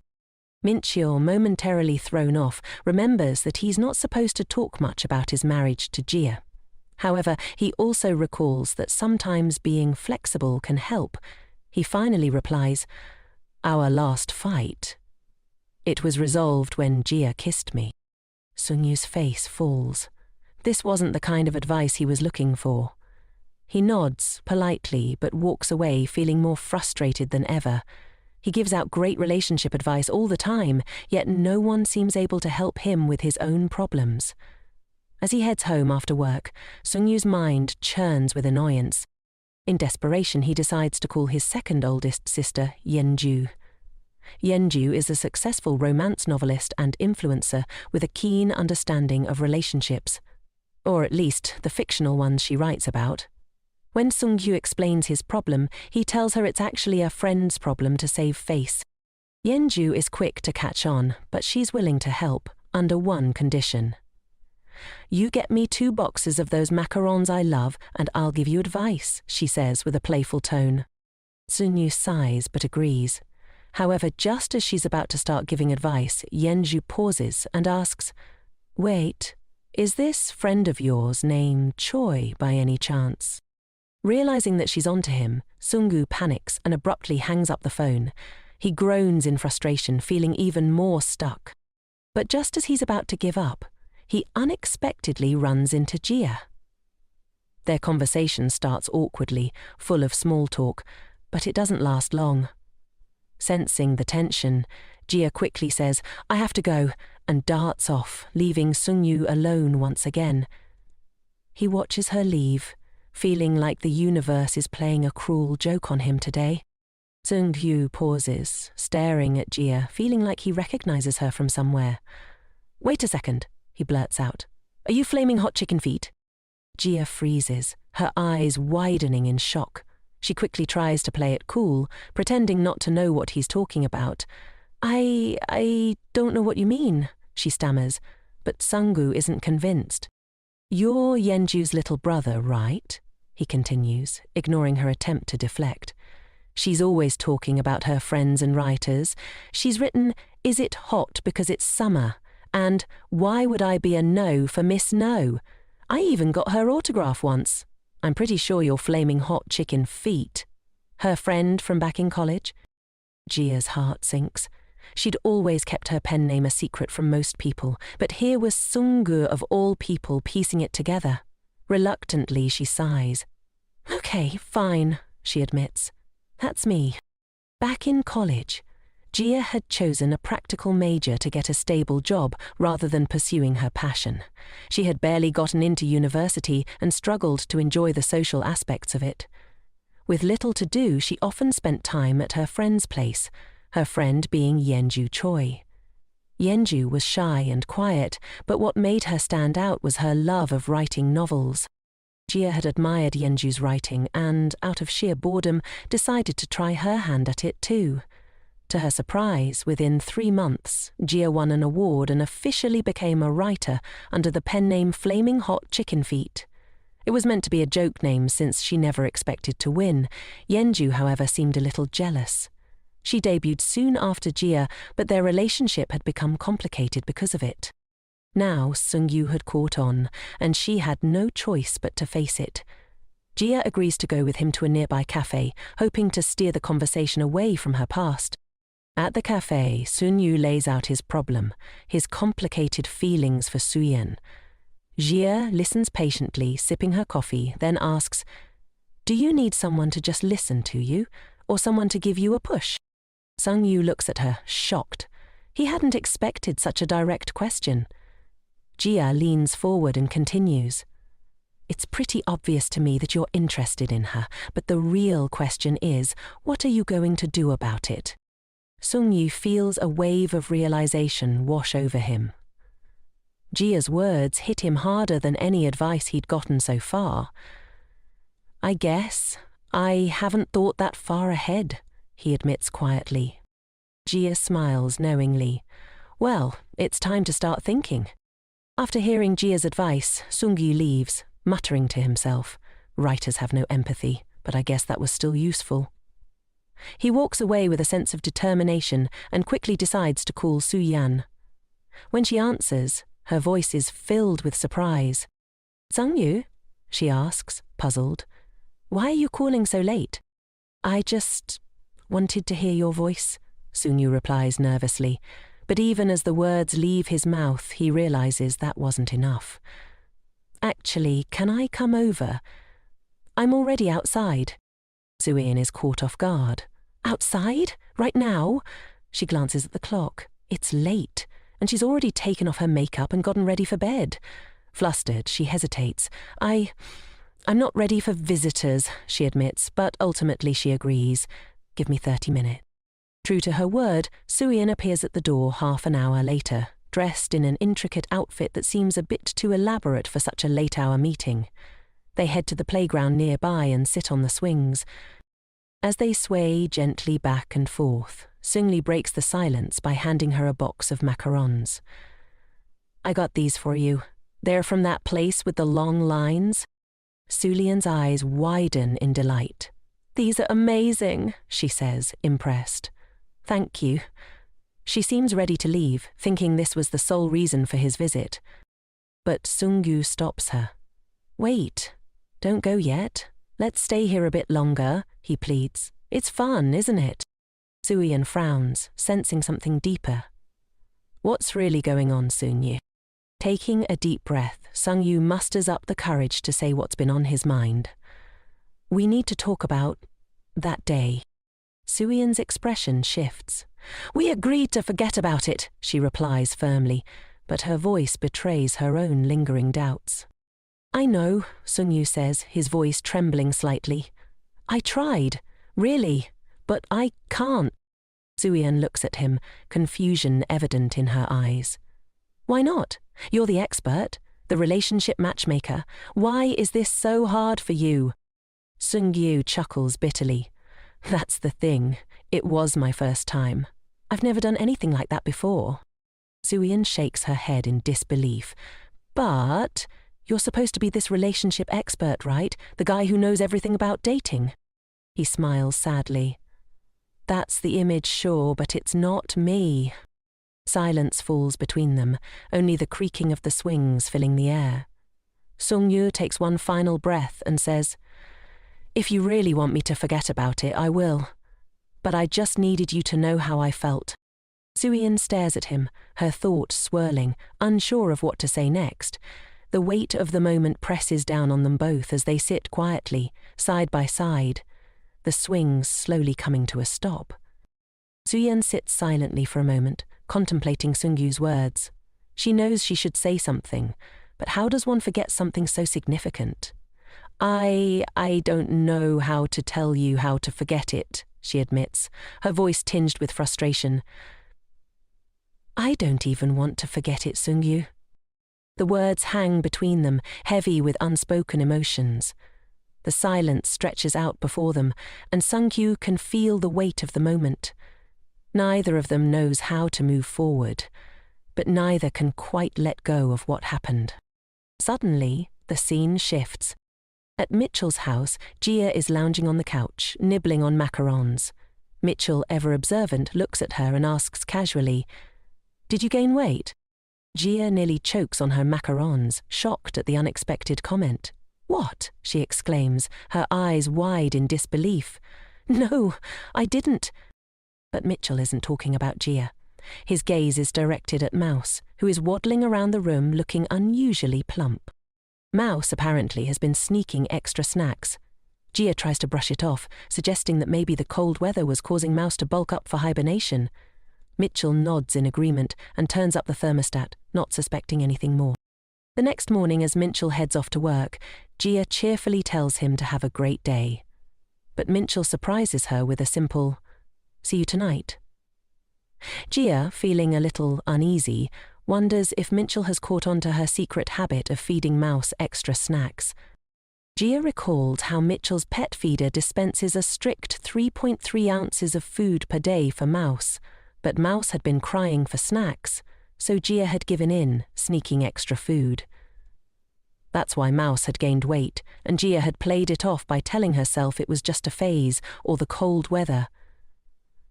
Min-jiel, momentarily thrown off, remembers that he's not supposed to talk much about his marriage to Jia. However, he also recalls that sometimes being flexible can help. He finally replies, "Our last fight. It was resolved when Jia kissed me." Sungyu's face falls. This wasn't the kind of advice he was looking for. He nods politely but walks away feeling more frustrated than ever. He gives out great relationship advice all the time, yet no one seems able to help him with his own problems. As he heads home after work, Sungyu's mind churns with annoyance. In desperation, he decides to call his second oldest sister, Yenju. Yenju is a successful romance novelist and influencer with a keen understanding of relationships, or at least the fictional ones she writes about. When Sungyu explains his problem, he tells her it's actually a friend's problem to save face. Yenju is quick to catch on, but she's willing to help, under one condition. "You get me 2 boxes of those macarons I love, and I'll give you advice," she says with a playful tone. Sunyu sighs but agrees. However, just as she's about to start giving advice, Yenju pauses and asks, "Wait, is this friend of yours named Choi by any chance?" Realizing that she's onto him, Sungyu panics and abruptly hangs up the phone. He groans in frustration, feeling even more stuck. But just as he's about to give up, he unexpectedly runs into Jia. Their conversation starts awkwardly, full of small talk, but it doesn't last long. Sensing the tension, Jia quickly says, "I have to go," and darts off, leaving Sungyu alone once again. He watches her leave, feeling like the universe is playing a cruel joke on him today. Sungyu pauses, staring at Jia, feeling like he recognizes her from somewhere. "Wait a second," he blurts out. "Are you flaming hot chicken feet?" Jia freezes, her eyes widening in shock. She quickly tries to play it cool, pretending not to know what he's talking about. I don't know what you mean," she stammers, but Sungyu isn't convinced. "You're Yenju's little brother, right?" he continues, ignoring her attempt to deflect. She's always talking about her friends and writers. She's written, "Is it hot because it's summer?" and "Why would I be a no for Miss No?" I even got her autograph once. I'm pretty sure you're flaming hot chicken feet. Her friend from back in college? Jia's heart sinks. She'd always kept her pen name a secret from most people, but here was Sungyu of all people piecing it together. Reluctantly, she sighs. "Okay, fine," she admits. "That's me." Back in college, Jia had chosen a practical major to get a stable job rather than pursuing her passion. She had barely gotten into university and struggled to enjoy the social aspects of it. With little to do, she often spent time at her friend's place, her friend being Yenju Choi. Yenju was shy and quiet, but what made her stand out was her love of writing novels. Jia had admired Yenju's writing and, out of sheer boredom, decided to try her hand at it too. To her surprise, within 3 months, Jia won an award and officially became a writer under the pen name Flaming Hot Chicken Feet. It was meant to be a joke name since she never expected to win. Yenju, however, seemed a little jealous. She debuted soon after Jia, but their relationship had become complicated because of it. Now Sungyu had caught on, and she had no choice but to face it. Jia agrees to go with him to a nearby cafe, hoping to steer the conversation away from her past. At the cafe, Sungyu lays out his problem, his complicated feelings for Suyen. Jia listens patiently, sipping her coffee, then asks, "Do you need someone to just listen to you, or someone to give you a push?" Sungyu looks at her, shocked. He hadn't expected such a direct question. Jia leans forward and continues. "It's pretty obvious to me that you're interested in her, but the real question is, what are you going to do about it?" Sungyu feels a wave of realization wash over him. Jia's words hit him harder than any advice he'd gotten so far. "I guess I haven't thought that far ahead," he admits quietly. Jia smiles knowingly. "Well, it's time to start thinking." After hearing Jia's advice, Sungyu leaves, muttering to himself, "Writers have no empathy, but I guess that was still useful." He walks away with a sense of determination and quickly decides to call Su-yan. When she answers, her voice is filled with surprise. "Sungyu?" she asks, puzzled. "Why are you calling so late?" "I just wanted to hear your voice," Sungyu replies nervously, but even as the words leave his mouth, he realizes that wasn't enough. "Actually, can I come over? I'm already outside." Suyin is caught off guard. "Outside? Right now?" She glances at the clock. It's late, and she's already taken off her makeup and gotten ready for bed. Flustered, she hesitates. I'm not ready for visitors," she admits, but ultimately she agrees. "Give me 30 minutes. True to her word, Suyin appears at the door half an hour later, dressed in an intricate outfit that seems a bit too elaborate for such a late-hour meeting. They head to the playground nearby and sit on the swings. As they sway gently back and forth, Sungli breaks the silence by handing her a box of macarons. "I got these for you. They're from that place with the long lines." Sulian's eyes widen in delight. "These are amazing," she says, impressed. "Thank you." She seems ready to leave, thinking this was the sole reason for his visit. But Sungyu stops her. "Wait, don't go yet. Let's stay here a bit longer," he pleads. "It's fun, isn't it?" Suyin frowns, sensing something deeper. "What's really going on, Sungyu?" Taking a deep breath, Sungyu musters up the courage to say what's been on his mind. "We need to talk about that day." Suyin's expression shifts. "We agreed to forget about it," she replies firmly, but her voice betrays her own lingering doubts. "I know," Sungyu says, his voice trembling slightly. "I tried, really, but I can't." Suyin looks at him, confusion evident in her eyes. "Why not? You're the expert, the relationship matchmaker. Why is this so hard for you?" Sungyu chuckles bitterly. "That's the thing. It was my first time. I've never done anything like that before." Suyin shakes her head in disbelief. "But you're supposed to be this relationship expert, right? The guy who knows everything about dating." He smiles sadly. "That's the image, sure, but it's not me." Silence falls between them, only the creaking of the swings filling the air. Sungyu takes one final breath and says, "If you really want me to forget about it, I will. But I just needed you to know how I felt." Suyin stares at him, her thoughts swirling, unsure of what to say next. The weight of the moment presses down on them both as they sit quietly, side by side, the swings slowly coming to a stop. Suyin sits silently for a moment, contemplating Sungyu's words. She knows she should say something, but how does one forget something so significant? I don't know how to tell you how to forget it," she admits, her voice tinged with frustration. I don't even want to forget it, Sungyu. The words hang between them, heavy with unspoken emotions. The silence stretches out before them, and Sungyu can feel the weight of the moment. Neither of them knows how to move forward, but neither can quite let go of what happened. Suddenly, the scene shifts. At Mitchell's house, Gia is lounging on the couch, nibbling on macarons. Mitchell, ever observant, looks at her and asks casually, "Did you gain weight?" Gia nearly chokes on her macarons, shocked at the unexpected comment. "What?" she exclaims, her eyes wide in disbelief. "No, I didn't." But Mitchell isn't talking about Gia. His gaze is directed at Mouse, who is waddling around the room looking unusually plump. Mouse apparently has been sneaking extra snacks. Gia tries to brush it off, suggesting that maybe the cold weather was causing Mouse to bulk up for hibernation. Mitchell nods in agreement and turns up the thermostat, not suspecting anything more. The next morning, as Mitchell heads off to work, Gia cheerfully tells him to have a great day. But Mitchell surprises her with a simple, "See you tonight." Gia, feeling a little uneasy, wonders if Mitchell has caught on to her secret habit of feeding Mouse extra snacks. Gia recalled how Mitchell's pet feeder dispenses a strict 3.3 ounces of food per day for Mouse, but Mouse had been crying for snacks, so Gia had given in, sneaking extra food. That's why Mouse had gained weight, and Gia had played it off by telling herself it was just a phase or the cold weather.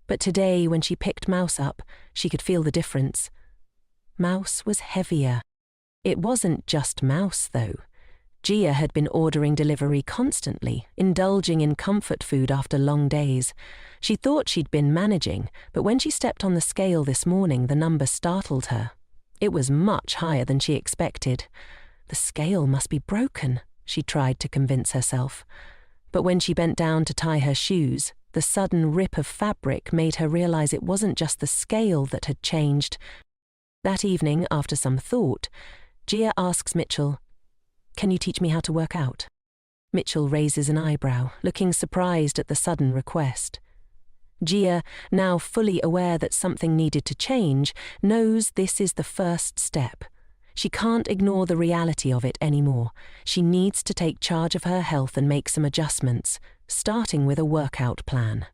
But today, when she picked Mouse up, she could feel the difference. Mouse was heavier. It wasn't just Mouse, though. Gia had been ordering delivery constantly, indulging in comfort food after long days. She thought she'd been managing, but when she stepped on the scale this morning, the number startled her. It was much higher than she expected. The scale must be broken, she tried to convince herself. But when she bent down to tie her shoes, the sudden rip of fabric made her realize it wasn't just the scale that had changed. That evening, after some thought, Gia asks Mitchell, "Can you teach me how to work out?" Mitchell raises an eyebrow, looking surprised at the sudden request. Gia, now fully aware that something needed to change, knows this is the first step. She can't ignore the reality of it anymore. She needs to take charge of her health and make some adjustments, starting with a workout plan.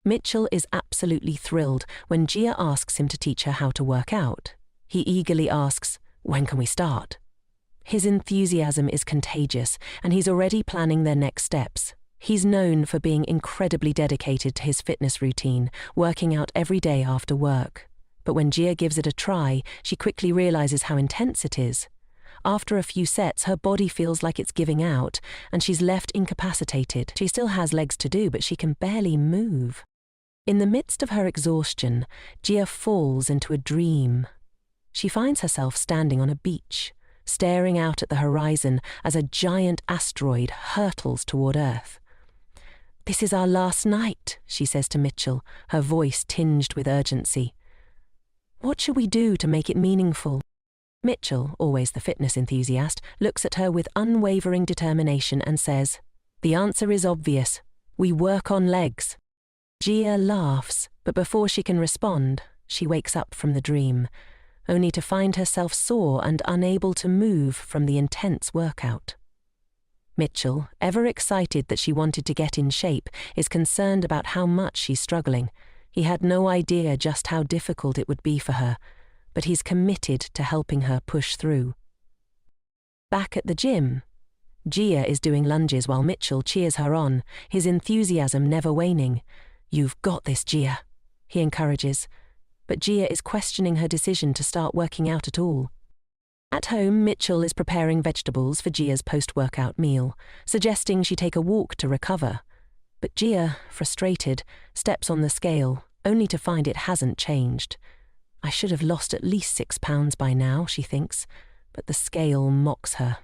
Mitchell is absolutely thrilled when Gia asks him to teach her how to work out. He eagerly asks, "When can we start?" His enthusiasm is contagious, and he's already planning their next steps. He's known for being incredibly dedicated to his fitness routine, working out every day after work. But when Gia gives it a try, she quickly realizes how intense it is. After a few sets, her body feels like it's giving out, and she's left incapacitated. She still has legs to do, but she can barely move. In the midst of her exhaustion, Gia falls into a dream. She finds herself standing on a beach, staring out at the horizon as a giant asteroid hurtles toward Earth. "This is our last night," she says to Mitchell, her voice tinged with urgency. "What should we do to make it meaningful?" Mitchell, always the fitness enthusiast, looks at her with unwavering determination and says, "The answer is obvious. We work on legs." Gia laughs, but before she can respond, she wakes up from the dream, only to find herself sore and unable to move from the intense workout. Mitchell, ever excited that she wanted to get in shape, is concerned about how much she's struggling. He had no idea just how difficult it would be for her, but he's committed to helping her push through. Back at the gym, Gia is doing lunges while Mitchell cheers her on, his enthusiasm never waning. "You've got this, Gia," he encourages, but Gia is questioning her decision to start working out at all. At home, Mitchell is preparing vegetables for Gia's post-workout meal, suggesting she take a walk to recover. But Gia, frustrated, steps on the scale, only to find it hasn't changed. "I should have lost at least 6 pounds by now," she thinks, but the scale mocks her.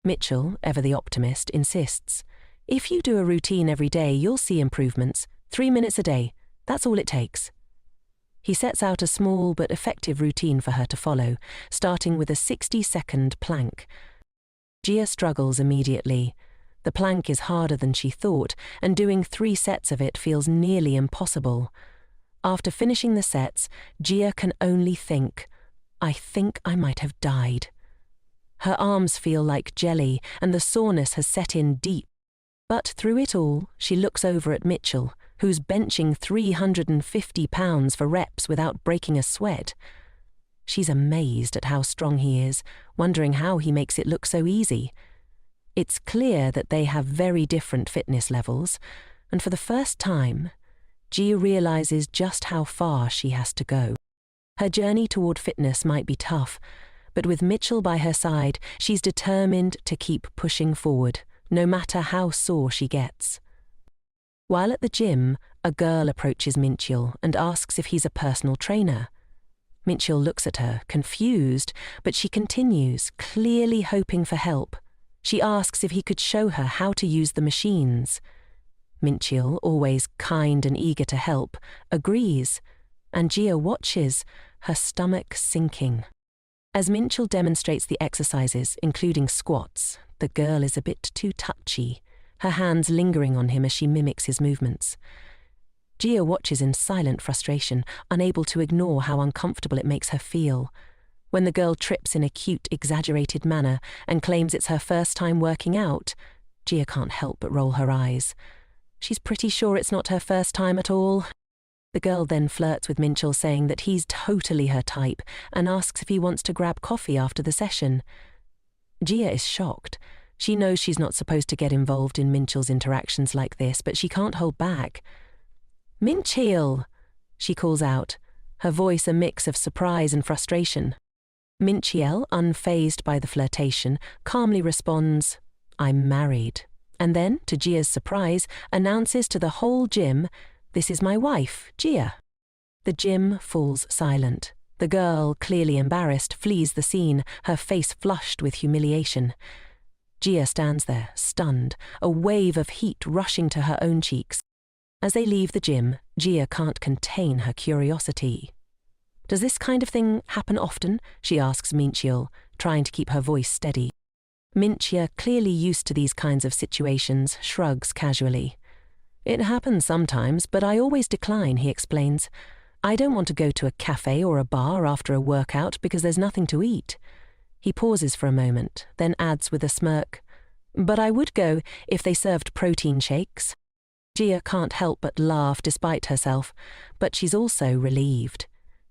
Mitchell, ever the optimist, insists, "If you do a routine every day, you'll see improvements. 3 minutes a day, that's all it takes." He sets out a small but effective routine for her to follow, starting with a 60-second plank. Gia struggles immediately. The plank is harder than she thought, and doing 3 sets of it feels nearly impossible. After finishing the sets, Jia can only think, "I think I might have died." Her arms feel like jelly, and the soreness has set in deep. But through it all, she looks over at Mitchell, who's benching 350 pounds for reps without breaking a sweat. She's amazed at how strong he is, wondering how he makes it look so easy. It's clear that they have very different fitness levels, and for the first time, Jia realizes just how far she has to go. Her journey toward fitness might be tough, but with Mitchell by her side, she's determined to keep pushing forward, no matter how sore she gets. While at the gym, a girl approaches Mitchell and asks if he's a personal trainer. Mitchell looks at her, confused, but she continues, clearly hoping for help. She asks if he could show her how to use the machines. Mitchell, always kind and eager to help, agrees, and Jia watches, her stomach sinking. As Mitchell demonstrates the exercises, including squats, the girl is a bit too touchy, her hands lingering on him as she mimics his movements. Jia watches in silent frustration, unable to ignore how uncomfortable it makes her feel. When the girl trips in a cute, exaggerated manner and claims it's her first time working out, Jia can't help but roll her eyes. She's pretty sure it's not her first time at all. The girl then flirts with Mitchell, saying that he's totally her type, and asks if he wants to grab coffee after the session. Jia is shocked. She knows she's not supposed to get involved in Mitchell's interactions like this, but she can't hold back. "Mitchell!" she calls out, her voice a mix of surprise and frustration. Mitchell, unfazed by the flirtation, calmly responds, "I'm married," and then, to Jia's surprise, announces to the whole gym, "This is my wife, Jia." The gym falls silent. The girl, clearly embarrassed, flees the scene, her face flushed with humiliation. Jia stands there, stunned, a wave of heat rushing to her own cheeks. As they leave the gym, Jia can't contain her curiosity. "Does this kind of thing happen often?" she asks Mitchell, trying to keep her voice steady. Mitchell, clearly used to these kinds of situations, shrugs casually. "It happens sometimes, but I always decline," he explains. "I don't want to go to a cafe or a bar after a workout because there's nothing to eat." He pauses for a moment, then adds with a smirk, "But I would go if they served protein shakes." Jia can't help but laugh despite herself, but she's also relieved.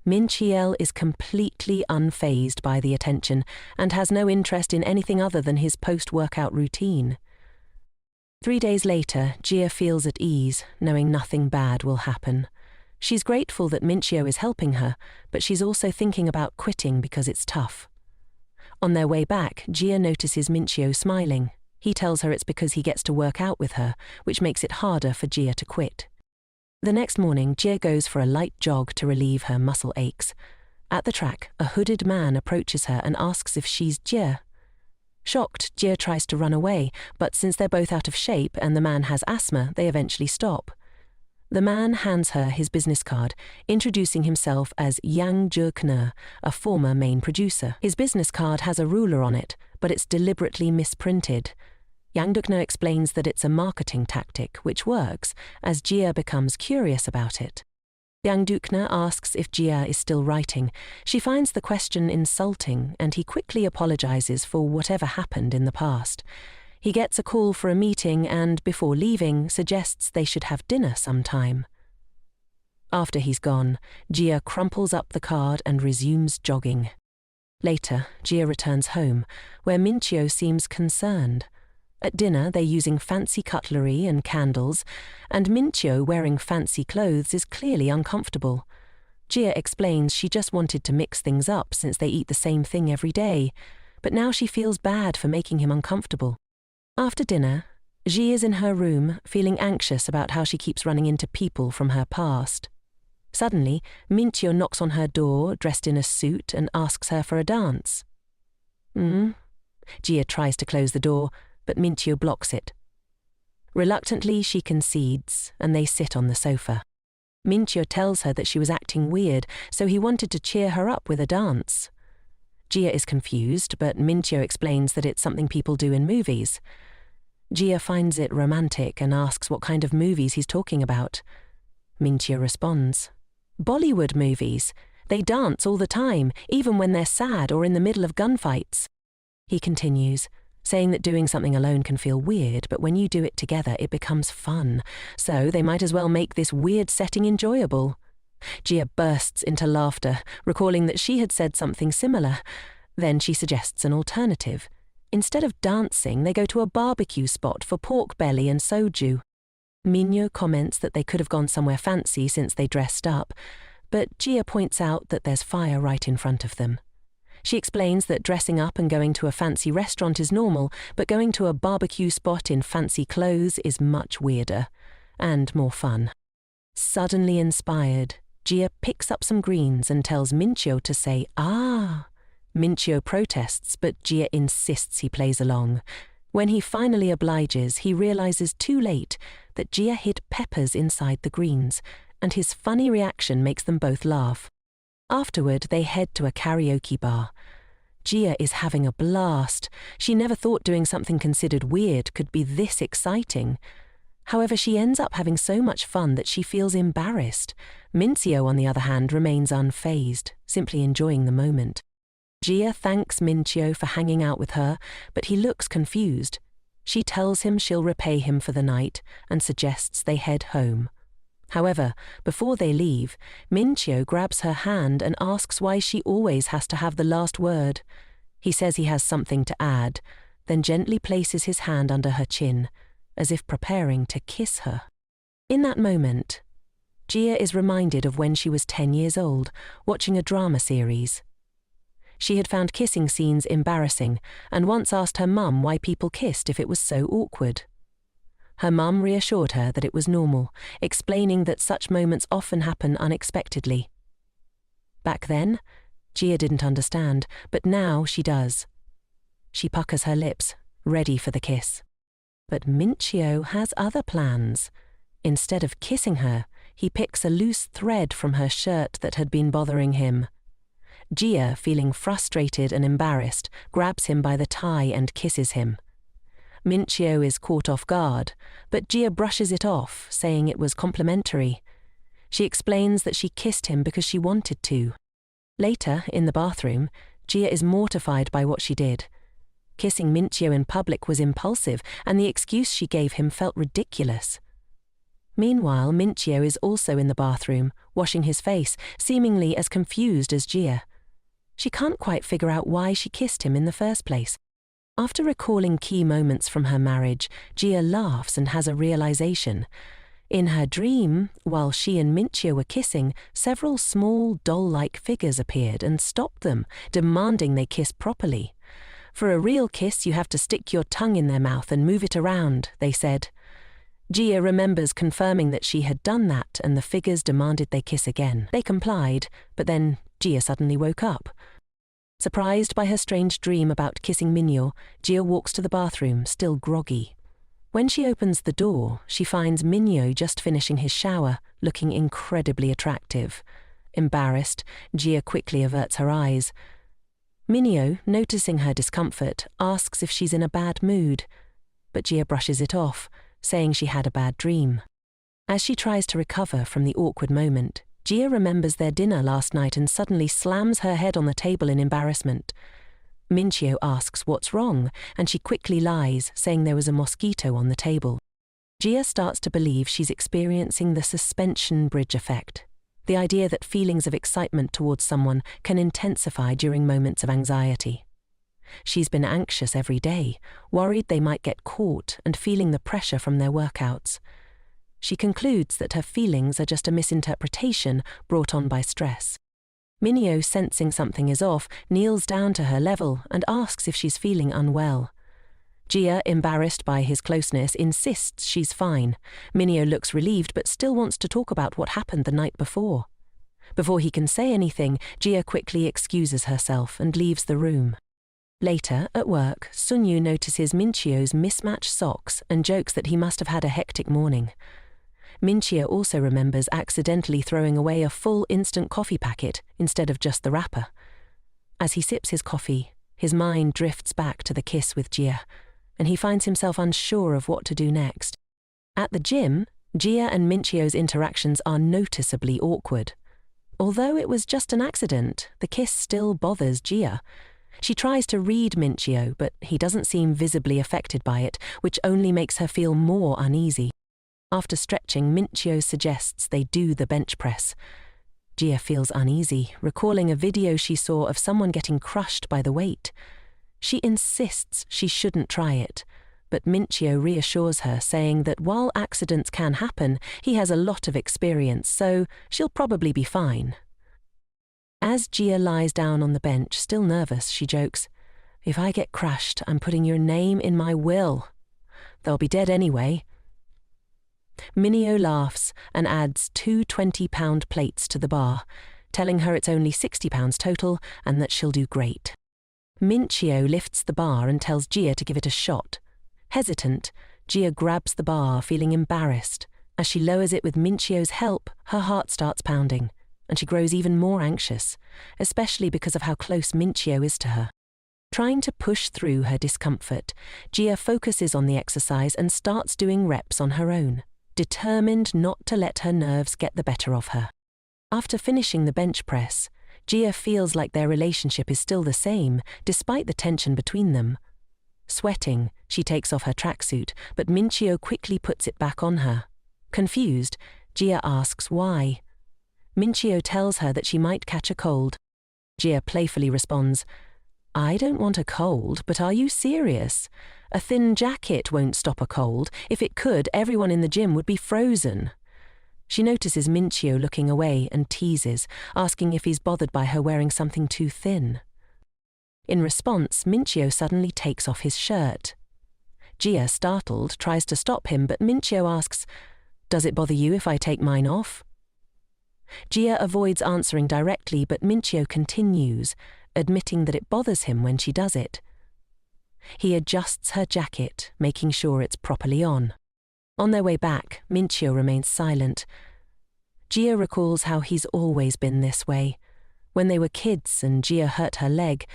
Mitchell is completely unfazed by the attention and has no interest in anything other than his post-workout routine. 3 days later, Jia feels at ease, knowing nothing bad will happen. She's grateful that Mitchell is helping her, but she's also thinking about quitting because it's tough. On their way back, Jia notices Mitchell smiling. He tells her it's because he gets to work out with her, which makes it harder for Jia to quit. The next morning, Jia goes for a light jog to relieve her muscle aches. At the track, a hooded man approaches her and asks if she's Jia. Shocked, Jia tries to run away, but since they're both out of shape and the man has asthma, they eventually stop. The man hands her his business card, introducing himself as Yang Jukner, a former main producer. His business card has a ruler on it, but it's deliberately misprinted. Yang Jukner explains that it's a marketing tactic, which works, as Jia becomes curious about it. Yang Jukner asks if Jia is still writing. She finds the question insulting, and he quickly apologizes for whatever happened in the past. He gets a call for a meeting and, before leaving, suggests they should have dinner sometime. After he's gone, Jia crumples up the card and resumes jogging. Later, Jia returns home, where Mitchell seems concerned. At dinner, they're using fancy cutlery and candles, and Mitchell, wearing fancy clothes, is clearly uncomfortable. Jia explains she just wanted to mix things up since they eat the same thing every day, but now she feels bad for making him uncomfortable. After dinner, Jia is in her room, feeling anxious about how she keeps running into people from her past. Suddenly, Mitchell knocks on her door, dressed in a suit, and asks her for a dance. Jia tries to close the door, but Mitchell blocks it. Reluctantly, she concedes, and they sit on the sofa. Mitchell tells her that she was acting weird, so he wanted to cheer her up with a dance. Jia is confused, but Mitchell explains that it's something people do in movies. Jia finds it romantic and asks what kind of movies he's talking about. Mitchell responds, Bollywood movies. They dance all the time, even when they're sad or in the middle of gunfights. He continues, saying that doing something alone can feel weird, but when you do it together, it becomes fun. So they might as well make this weird setting enjoyable. Gia bursts into laughter, recalling that she had said something similar. Then she suggests an alternative. Instead of dancing, they go to a barbecue spot for pork belly and soju. Minyo comments that they could have gone somewhere fancy since they dressed up, but Gia points out that there's fire right in front of them. She explains that dressing up and going to a fancy restaurant is normal, but going to a barbecue spot in fancy clothes is much weirder and more fun. Suddenly inspired, Gia picks up some greens and tells Minchyo to say, "Ah." Minchyo protests, but Gia insists he plays along. When he finally obliges, he realizes too late that Gia hid peppers inside the greens, and his funny reaction makes them both laugh. Afterward, they head to a karaoke bar. Gia is having a blast. She never thought doing something considered weird could be this exciting. However, she ends up having so much fun that she feels embarrassed. Minchyo, on the other hand, remains unfazed, simply enjoying the moment. Gia thanks Minchyo for hanging out with her, but he looks confused. She tells him she'll repay him for the night and suggests they head home. However, before they leave, Minchyo grabs her hand and asks why she always has to have the last word. He says he has something to add, then gently places his hand under her chin, as if preparing to kiss her. In that moment, Gia is reminded of when she was 10 years old, watching a drama series. She had found kissing scenes embarrassing and once asked her mum why people kissed if it was so awkward. Her mum reassured her that it was normal, explaining that such moments often happen unexpectedly. Back then, Gia didn't understand, but now she does. She puckers her lips, ready for the kiss. But Minchyo has other plans. Instead of kissing her, he picks a loose thread from her shirt that had been bothering him. Gia, feeling frustrated and embarrassed, grabs him by the tie and kisses him. Minchyo is caught off guard, but Gia brushes it off, saying it was complimentary. She explains that she kissed him because she wanted to. Later, in the bathroom, Gia is mortified by what she did. Kissing Minchyo in public was impulsive, and the excuse she gave him felt ridiculous. Meanwhile, Minchyo is also in the bathroom, washing his face, seemingly as confused as Gia. She can't quite figure out why she kissed him in the first place. After recalling key moments from her marriage, Gia laughs and has a realization. In her dream, while she and Minchyo were kissing, several small doll-like figures appeared and stopped them, demanding they kiss properly. "For a real kiss, you have to stick your tongue in their mouth and move it around," they said. Gia remembers confirming that she had done that, and the figures demanded they kiss again. They complied, but then Gia suddenly woke up. Surprised by her strange dream about kissing Minyo, Gia walks to the bathroom, still groggy. When she opens the door, she finds Minyo just finishing his shower, looking incredibly attractive. Embarrassed, Gia quickly averts her eyes. Minyo, noticing her discomfort, asks if she's in a bad mood, but Gia brushes it off, saying she had a bad dream. As she tries to recover from the awkward moment, Gia remembers their dinner last night and suddenly slams her head on the table in embarrassment. Minchyo asks what's wrong, and she quickly lies, saying there was a mosquito on the table. Gia starts to believe she's experiencing the suspension bridge effect, the idea that feelings of excitement towards someone can intensify during moments of anxiety. She's been anxious every day, worried they might get caught and feeling the pressure from their workouts. She concludes that her feelings are just a misinterpretation brought on by stress. Minyo, sensing something is off, kneels down to her level and asks if she's feeling unwell. Gia, embarrassed by his closeness, insists she's fine. Minyo looks relieved but still wants to talk about what happened the night before. Before he can say anything, Gia quickly excuses herself and leaves the room. Later, at work, Sunyu notices Minchyo's mismatched socks and jokes that he must have had a hectic morning. Minchyo also remembers accidentally throwing away a full instant coffee packet instead of just the wrapper. As he sips his coffee, his mind drifts back to the kiss with Gia, and he finds himself unsure of what to do next. At the gym, Gia and Minchyo's interactions are noticeably awkward. Although it was just an accident, the kiss still bothers Jia. She tries to read Minchio, but he doesn't seem visibly affected by it, which only makes her feel more uneasy. After stretching, Minchio suggests they do the bench press. Jia feels uneasy, recalling a video she saw of someone getting crushed by the weight. She insists she shouldn't try it, but Minchio reassures her, saying that while accidents can happen, he has a lot of experience, so she'll probably be fine. As Jia lies down on the bench, still nervous, she jokes, "If I get crushed, I'm putting your name in my will. They'll be dead anyway." Minio laughs and adds 2 20-pound plates to the bar, telling her it's only £60 total and that she'll do great. Minchio lifts the bar and tells Jia to give it a shot. Hesitant, Jia grabs the bar, feeling embarrassed. As she lowers it with Minchio's help, her heart starts pounding, and she grows even more anxious, especially because of how close Minchio is to her. Trying to push through her discomfort, Jia focuses on the exercise and starts doing reps on her own, determined not to let her nerves get the better of her. After finishing the bench press, Jia feels like their relationship is still the same, despite the tension between them. Sweating, she takes off her tracksuit, but Minchio quickly puts it back on her. Confused, Jia asks why. Minchio tells her that she might catch a cold. Jia playfully responds, "I don't want a cold, but are you serious? A thin jacket won't stop a cold. If it could, everyone in the gym would be frozen." She notices Minchio looking away and teases, asking if he's bothered by her wearing something too thin. In response, Minchio suddenly takes off his shirt. Jia, startled, tries to stop him, but Minchio asks, "Does it bother you if I take mine off?" Jia avoids answering directly, but Minchio continues, admitting that it bothers him when she does it. He adjusts her jacket, making sure it's properly on. On their way back, Minchio remains silent. Jia recalls how he's always been this way. When they were kids and Jia hurt her leg,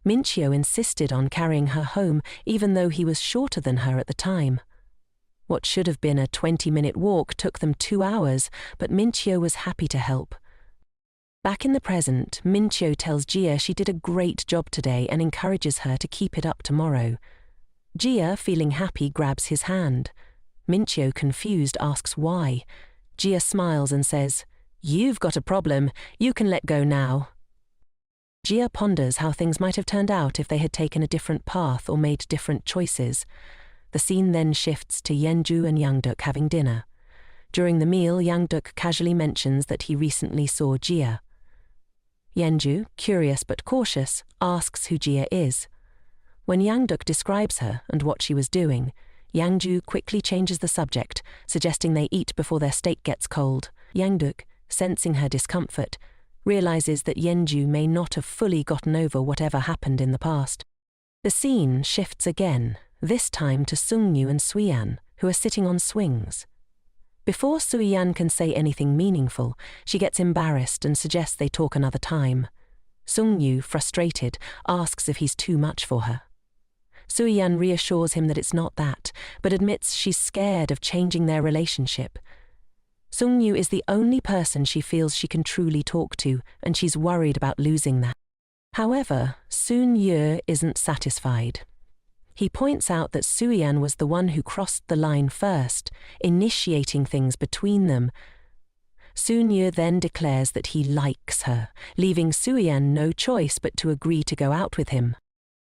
Minchio insisted on carrying her home, even though he was shorter than her at the time. What should have been a 20-minute walk took them 2 hours, but Minchio was happy to help. Back in the present, Minchio tells Jia she did a great job today and encourages her to keep it up tomorrow. Jia, feeling happy, grabs his hand. Minchio, confused, asks why. Jia smiles and says, "You've got a problem. You can let go now." Jia ponders how things might have turned out if they had taken a different path or made different choices. The scene then shifts to Yenju and Yangduk having dinner. During the meal, Yangduk casually mentions that he recently saw Jia. Yenju, curious but cautious, asks who Jia is. When Yangduk describes her and what she was doing, Yangju quickly changes the subject, suggesting they eat before their steak gets cold. Yangduk, sensing her discomfort, realizes that Yenju may not have fully gotten over whatever happened in the past. The scene shifts again, this time to Sungyu and Suyan, who are sitting on swings. Before Suyan can say anything meaningful, she gets embarrassed and suggests they talk another time. Sungyu, frustrated, asks if he's too much for her. Suyan reassures him that it's not that, but admits she's scared of changing their relationship. Sungyu is the only person she feels she can truly talk to, and she's worried about losing that. However, Sun-Ye isn't satisfied. He points out that Suyan was the one who crossed the line first, initiating things between them. Sun-Ye then declares that he likes her, leaving Suyan no choice but to agree to go out with him.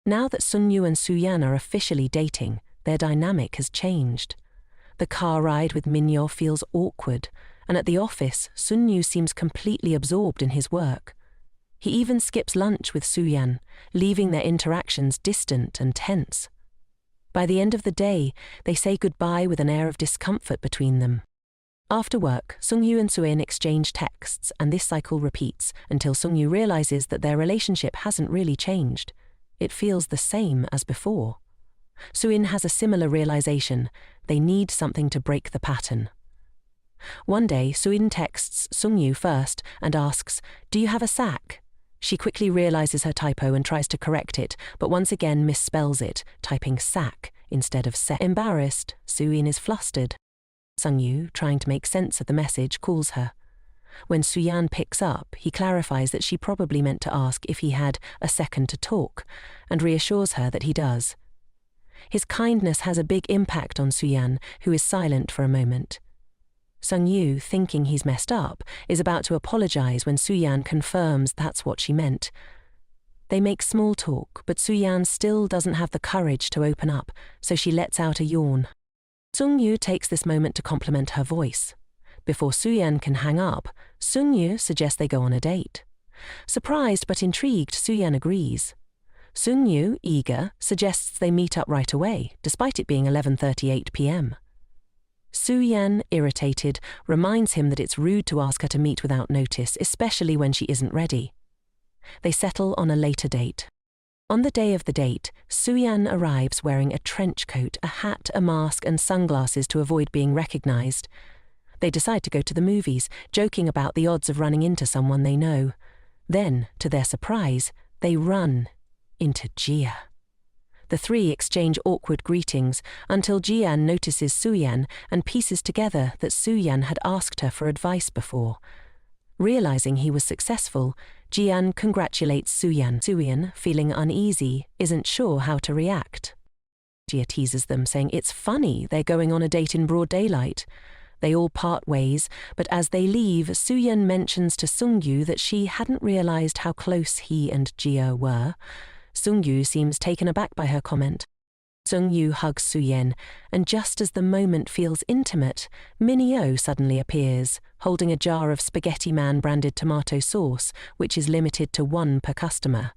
Now that Sun-Yu and Suyan are officially dating, their dynamic has changed. The car ride with Minyo feels awkward, and at the office, Sun-Yu seems completely absorbed in his work. He even skips lunch with Suyan, leaving their interactions distant and tense. By the end of the day, they say goodbye with an air of discomfort between them. After work, Sungyu and Suin exchange texts, and this cycle repeats until Sungyu realizes that their relationship hasn't really changed. It feels the same as before. Suin has a similar realization. They need something to break the pattern. One day, Suin texts Sungyu first and asks, "Do you have a sack?" She quickly realizes her typo and tries to correct it, but once again misspells it, typing sack instead of set. Embarrassed, Suin is flustered. Sungyu, trying to make sense of the message, calls her. When Suyan picks up, he clarifies that she probably meant to ask if he had a second to talk, and reassures her that he does. His kindness has a big impact on Suyan, who is silent for a moment. Sung-yu, thinking he's messed up, is about to apologize when Suyan confirms that's what she meant. They make small talk, but Suyan still doesn't have the courage to open up, so she lets out a yawn. Sung-yu takes this moment to compliment her voice. Before Suyan can hang up, Sung-yu suggests they go on a date. Surprised but intrigued, Suyan agrees. Sung-yu, eager, suggests they meet up right away, despite it being 11:38 p.m. Suyan, irritated, reminds him that it's rude to ask her to meet without notice, especially when she isn't ready. They settle on a later date. On the day of the date, Suyan arrives wearing a trench coat, a hat, a mask, and sunglasses to avoid being recognized. They decide to go to the movies, joking about the odds of running into someone they know. Then, to their surprise, they run into Jia. The three exchange awkward greetings until Jian notices Suyan and pieces together that Suyan had asked her for advice before. Realizing he was successful, Jian congratulates Suyan. Suyan, feeling uneasy, isn't sure how to react. Jia teases them, saying it's funny they're going on a date in broad daylight. They all part ways, but as they leave, Suyan mentions to Sung-yu that she hadn't realized how close he and Jia were. Sung-yu seems taken aback by her comment. Sung-yu hugs Suyan, and just as the moment feels intimate, Mineo suddenly appears, holding a jar of Spaghetti Man-branded tomato sauce, which is limited to 1 per customer.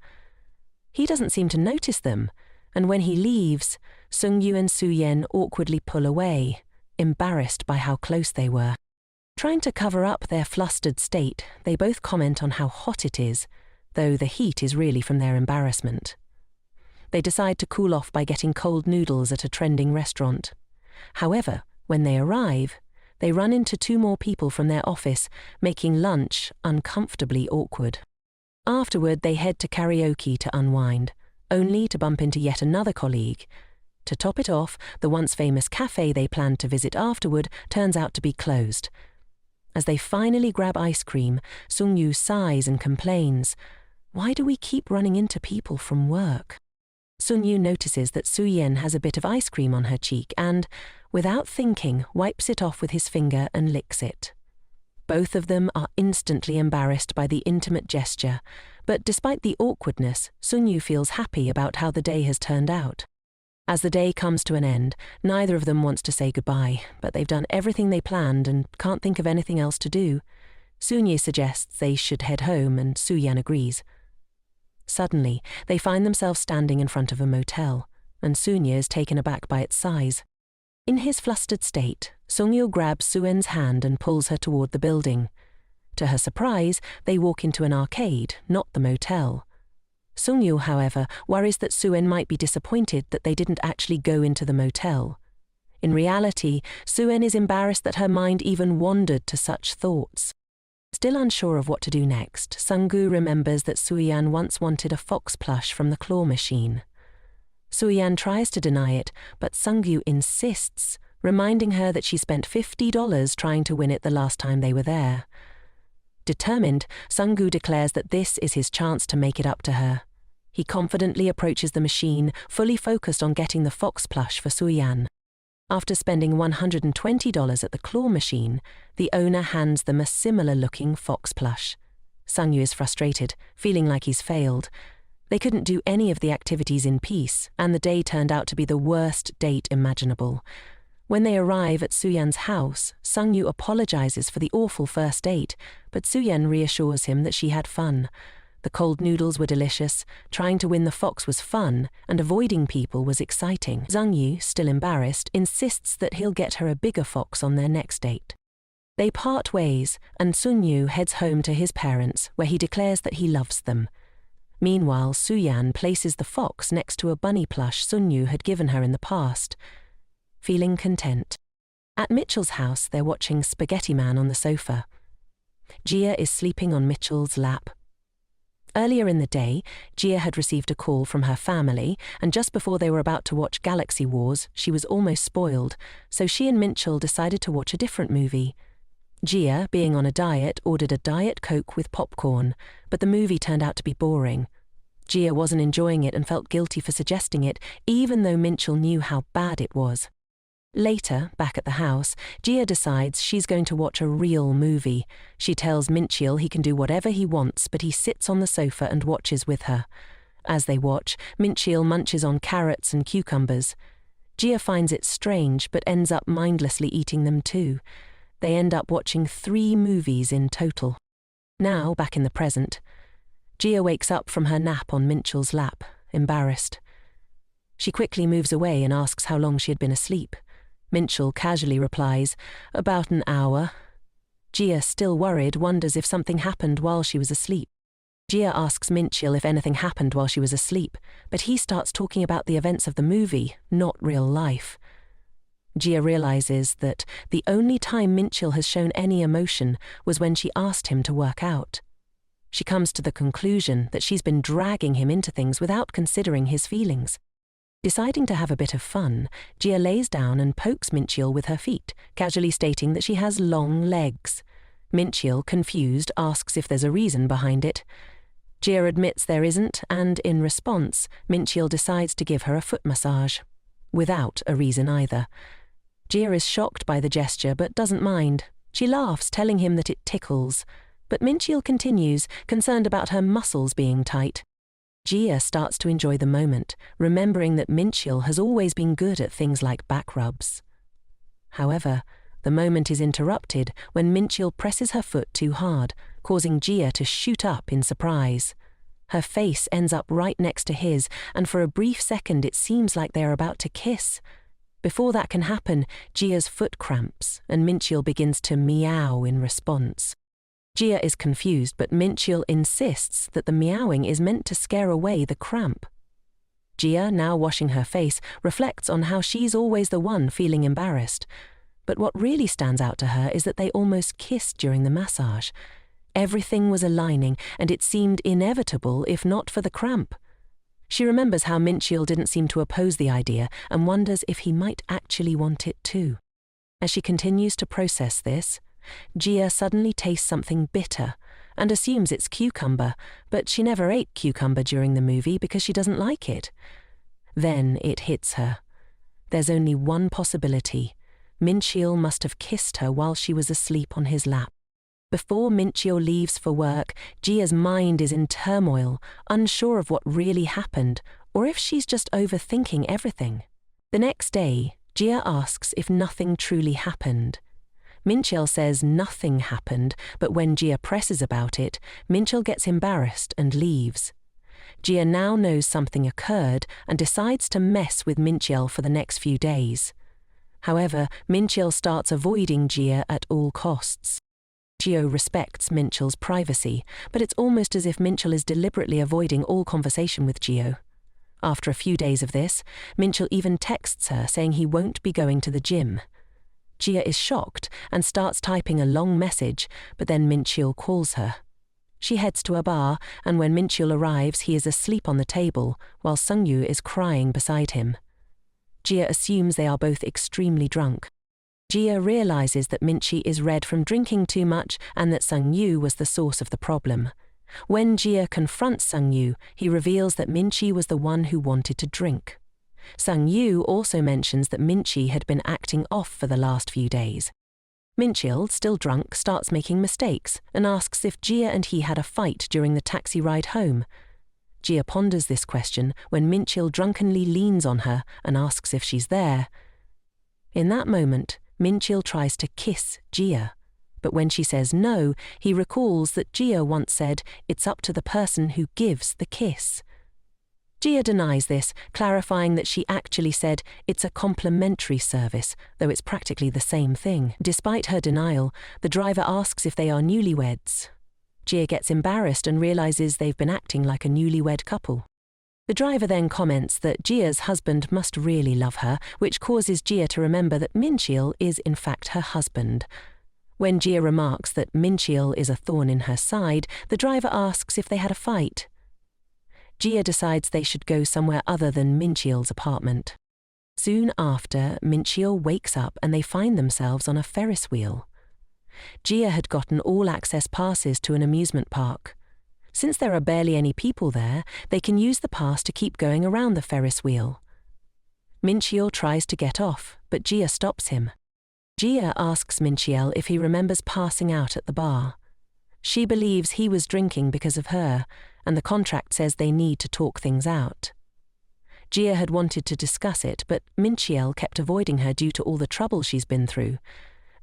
He doesn't seem to notice them, and when he leaves, Sung-yu and Suyan awkwardly pull away, embarrassed by how close they were. Trying to cover up their flustered state, they both comment on how hot it is, though the heat is really from their embarrassment. They decide to cool off by getting cold noodles at a trending restaurant. However, when they arrive, they run into 2 more people from their office, making lunch uncomfortably awkward. Afterward, they head to karaoke to unwind, only to bump into yet another colleague. To top it off, the once famous cafe they planned to visit afterward turns out to be closed. As they finally grab ice cream, Sung-yu sighs and complains, "Why do we keep running into people from work?" Sung-yu notices that Suyan has a bit of ice cream on her cheek and, without thinking, wipes it off with his finger and licks it. Both of them are instantly embarrassed by the intimate gesture, but despite the awkwardness, Sung-yu feels happy about how the day has turned out. As the day comes to an end, neither of them wants to say goodbye, but they've done everything they planned and can't think of anything else to do. Sunya suggests they should head home, and Suyan agrees. Suddenly, they find themselves standing in front of a motel, and Sunya is taken aback by its size. In his flustered state, Sung-yu grabs Suyen's hand and pulls her toward the building. To her surprise, they walk into an arcade, not the motel. Sung-yu, however, worries that Suyen might be disappointed that they didn't actually go into the motel. In reality, Suyen is embarrassed that her mind even wandered to such thoughts. Still unsure of what to do next, Sung-gu remembers that Suyan once wanted a fox plush from the claw machine. Suyan tries to deny it, but Sung-gu insists, reminding her that she spent $50 trying to win it the last time they were there. Determined, Sung-gu declares that this is his chance to make it up to her. He confidently approaches the machine, fully focused on getting the fox plush for Suyan. After spending $120 at the claw machine, the owner hands them a similar-looking fox plush. Sung-yu is frustrated, feeling like he's failed. They couldn't do any of the activities in peace, and the day turned out to be the worst date imaginable. When they arrive at Suyan's house, Sung-yu apologizes for the awful first date, but Suyan reassures him that she had fun. The cold noodles were delicious, trying to win the fox was fun, and avoiding people was exciting. Sung-yu, still embarrassed, insists that he'll get her a bigger fox on their next date. They part ways, and Sung-yu heads home to his parents, where he declares that he loves them. Meanwhile, Suyan places the fox next to a bunny plush Sung-yu had given her in the past. Feeling content. At Mitchell's house, they're watching Spaghetti Man on the sofa. Jia is sleeping on Mitchell's lap. Earlier in the day, Jia had received a call from her family, and just before they were about to watch Galaxy Wars, she was almost spoiled, so she and Mitchell decided to watch a different movie. Gia, being on a diet, ordered a Diet Coke with popcorn, but the movie turned out to be boring. Gia wasn't enjoying it and felt guilty for suggesting it, even though Minchil knew how bad it was. Later, back at the house, Gia decides she's going to watch a real movie. She tells Minchil he can do whatever he wants, but he sits on the sofa and watches with her. As they watch, Minchil munches on carrots and cucumbers. Gia finds it strange, but ends up mindlessly eating them too. They end up watching 3 movies in total. Now, back in the present, Gia wakes up from her nap on Minchil's lap, embarrassed. She quickly moves away and asks how long she had been asleep. Minchil casually replies, "About an hour." Gia, still worried, wonders if something happened while she was asleep. Gia asks Minchil if anything happened while she was asleep, but he starts talking about the events of the movie, not real life. Gia realizes that the only time Minchil has shown any emotion was when she asked him to work out. She comes to the conclusion that she's been dragging him into things without considering his feelings. Deciding to have a bit of fun, Gia lays down and pokes Minchil with her feet, casually stating that she has long legs. Minchil, confused, asks if there's a reason behind it. Gia admits there isn't, and in response, Minchil decides to give her a foot massage. Without a reason either. Gia is shocked by the gesture but doesn't mind. She laughs, telling him that it tickles. But Minchil continues, concerned about her muscles being tight. Gia starts to enjoy the moment, remembering that Minchil has always been good at things like back rubs. However, the moment is interrupted when Minchil presses her foot too hard, causing Gia to shoot up in surprise. Her face ends up right next to his, and for a brief second it seems like they are about to kiss. Before that can happen, Gia's foot cramps, and Minchil begins to meow in response. Gia is confused, but Minchil insists that the meowing is meant to scare away the cramp. Gia, now washing her face, reflects on how she's always the one feeling embarrassed. But what really stands out to her is that they almost kissed during the massage. Everything was aligning, and it seemed inevitable if not for the cramp. She remembers how Minchil didn't seem to oppose the idea and wonders if he might actually want it too. As she continues to process this, Gia suddenly tastes something bitter and assumes it's cucumber, but she never ate cucumber during the movie because she doesn't like it. Then it hits her. There's only one possibility. Minchil must have kissed her while she was asleep on his lap. Before Minchil leaves for work, Gia's mind is in turmoil, unsure of what really happened, or if she's just overthinking everything. The next day, Gia asks if nothing truly happened. Minchil says nothing happened, but when Gia presses about it, Minchil gets embarrassed and leaves. Gia now knows something occurred and decides to mess with Minchil for the next few days. However, Minchil starts avoiding Gia at all costs. Gia respects Minchil's privacy, but it's almost as if Minchil is deliberately avoiding all conversation with Gia. After a few days of this, Minchil even texts her saying he won't be going to the gym. Gia is shocked and starts typing a long message, but then Minchil calls her. She heads to a bar, and when Minchil arrives, he is asleep on the table, while Sungyu is crying beside him. Gia assumes they are both extremely drunk. Gia realizes that Minchi is red from drinking too much and that Sungyu was the source of the problem. When Gia confronts Sungyu, he reveals that Minchi was the one who wanted to drink. Sungyu also mentions that Minchi had been acting off for the last few days. Minchil, still drunk, starts making mistakes and asks if Gia and he had a fight during the taxi ride home. Gia ponders this question when Minchil drunkenly leans on her and asks if she's there. In that moment, Minchil tries to kiss Gia, but when she says no, he recalls that Gia once said, "It's up to the person who gives the kiss." Gia denies this, clarifying that she actually said it's a complimentary service, though it's practically the same thing. Despite her denial, the driver asks if they are newlyweds. Gia gets embarrassed and realizes they've been acting like a newlywed couple. The driver then comments that Gia's husband must really love her, which causes Gia to remember that Minchil is in fact her husband. When Gia remarks that Minchil is a thorn in her side, the driver asks if they had a fight. Gia decides they should go somewhere other than Minchil's apartment. Soon after, Minchil wakes up and they find themselves on a ferris wheel. Gia had gotten all-access passes to an amusement park. Since there are barely any people there, they can use the pass to keep going around the Ferris wheel. Minchiel tries to get off, but Gia stops him. Gia asks Minchiel if he remembers passing out at the bar. She believes he was drinking because of her, and the contract says they need to talk things out. Gia had wanted to discuss it, but Minchiel kept avoiding her due to all the trouble she's been through.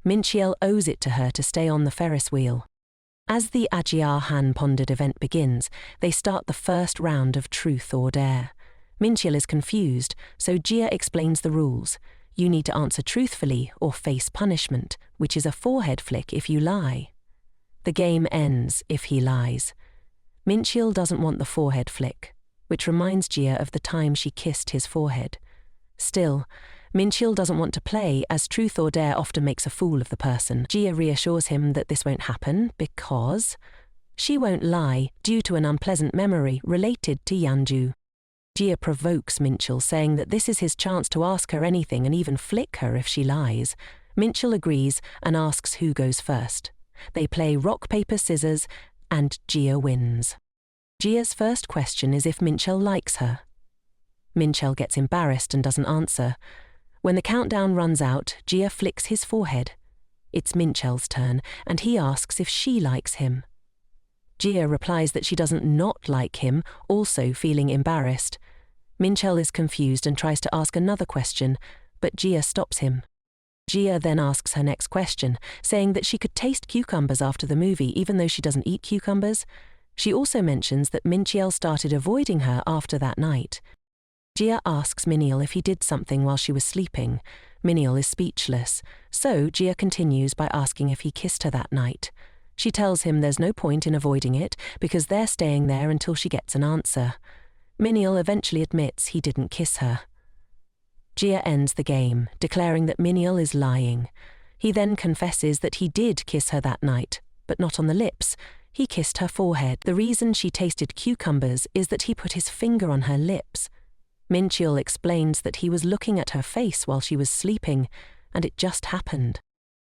Minchiel owes it to her to stay on the Ferris wheel. As the Ajiar-Han pondered event begins, they start the first round of Truth or Dare. Minchiel is confused, so Gia explains the rules. You need to answer truthfully or face punishment, which is a forehead flick if you lie. The game ends if he lies. Minchiel doesn't want the forehead flick, which reminds Gia of the time she kissed his forehead. Still, Minchiel doesn't want to play, as Truth or Dare often makes a fool of the person. Gia reassures him that this won't happen because she won't lie due to an unpleasant memory related to Yanju. Gia provokes Minchiel, saying that this is his chance to ask her anything and even flick her if she lies. Minchiel agrees and asks who goes first. They play rock, paper, scissors, and Gia wins. Gia's first question is if Minchiel likes her. Minchiel gets embarrassed and doesn't answer. When the countdown runs out, Gia flicks his forehead. It's Minchiel's turn, and he asks if she likes him. Gia replies that she doesn't not like him, also feeling embarrassed. Minchiel is confused and tries to ask another question, but Gia stops him. Gia then asks her next question, saying that she could taste cucumbers after the movie even though she doesn't eat cucumbers. She also mentions that Minchiel started avoiding her after that night. Gia asks Minchiel if he did something while she was sleeping. Minchiel is speechless, so Gia continues by asking if he kissed her that night. She tells him there's no point in avoiding it because they're staying there until she gets an answer. Minchiel eventually admits he didn't kiss her. Gia ends the game, declaring that Minchiel is lying. He then confesses that he did kiss her that night, but not on the lips. He kissed her forehead. The reason she tasted cucumbers is that he put his finger on her lips. Minchiel explains that he was looking at her face while she was sleeping, and it just happened.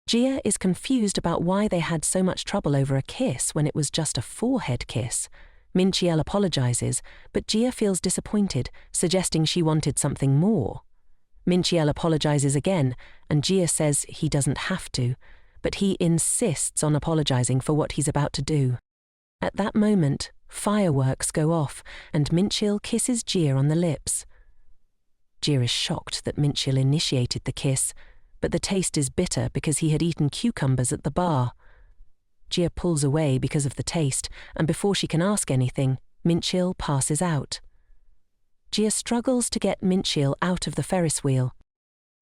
Gia is confused about why they had so much trouble over a kiss when it was just a forehead kiss. Minchiel apologizes, but Gia feels disappointed, suggesting she wanted something more. Minchiel apologizes again, and Gia says he doesn't have to, but he insists on apologizing for what he's about to do. At that moment, fireworks go off, and Minchiel kisses Gia on the lips. Gia is shocked that Minchiel initiated the kiss, but the taste is bitter because he had eaten cucumbers at the bar. Gia pulls away because of the taste, and before she can ask anything, Minchiel passes out. Gia struggles to get Minchiel out of the Ferris wheel.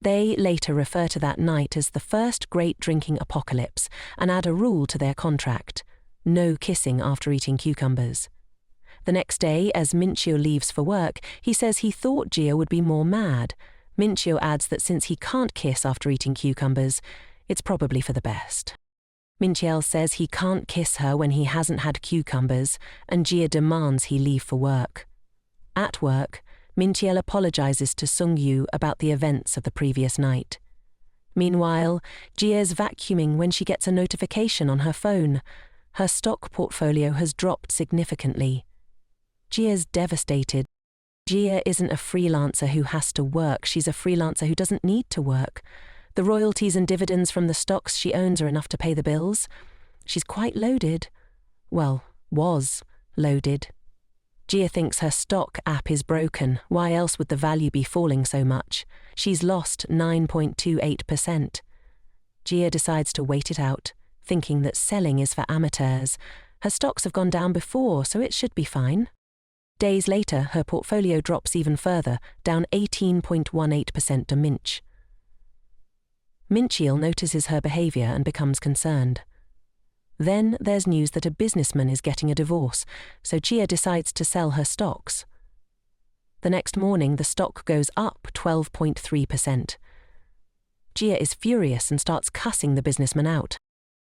They later refer to that night as the first great drinking apocalypse and add a rule to their contract: no kissing after eating cucumbers. The next day, as Minchiel leaves for work, he says he thought Gia would be more mad. Minchiel adds that since he can't kiss after eating cucumbers, it's probably for the best. Minchiel says he can't kiss her when he hasn't had cucumbers, and Gia demands he leave for work. At work, Minchiel apologizes to Sung-yu about the events of the previous night. Meanwhile, Gia is vacuuming when she gets a notification on her phone. Her stock portfolio has dropped significantly. Gia is devastated. Gia isn't a freelancer who has to work, she's a freelancer who doesn't need to work. The royalties and dividends from the stocks she owns are enough to pay the bills. She's quite loaded. Well, was loaded. Gia thinks her stock app is broken. Why else would the value be falling so much? She's lost 9.28%. Gia decides to wait it out, thinking that selling is for amateurs. Her stocks have gone down before, so it should be fine. Days later, her portfolio drops even further, down 18.18% to Minch. Minchiel notices her behavior and becomes concerned. Then there's news that a businessman is getting a divorce, so Gia decides to sell her stocks. The next morning, the stock goes up 12.3%. Gia is furious and starts cussing the businessman out.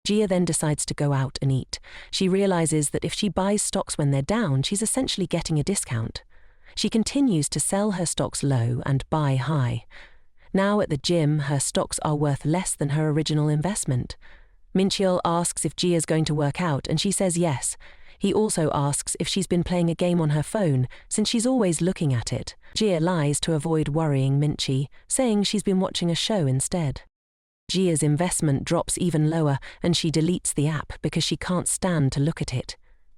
Gia then decides to go out and eat. She realizes that if she buys stocks when they're down, she's essentially getting a discount. She continues to sell her stocks low and buy high. Now at the gym, her stocks are worth less than her original investment. Mincheol asks if Jia's going to work out and she says yes. He also asks if she's been playing a game on her phone, since she's always looking at it. Jia lies to avoid worrying Minchi, saying she's been watching a show instead. Jia's investment drops even lower and she deletes the app because she can't stand to look at it.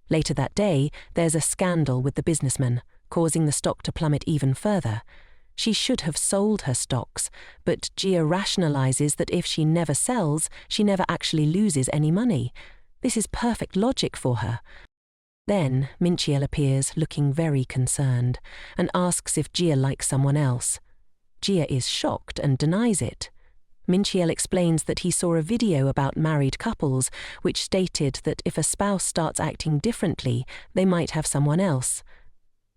Later that day, there's a scandal with the businessman, causing the stock to plummet even further. She should have sold her stocks, but Jia rationalizes that if she never sells, she never actually loses any money. This is perfect logic for her. Then Mincheol appears, looking very concerned, and asks if Jia likes someone else. Jia is shocked and denies it. Mincheol explains that he saw a video about married couples, which stated that if a spouse starts acting differently, they might have someone else.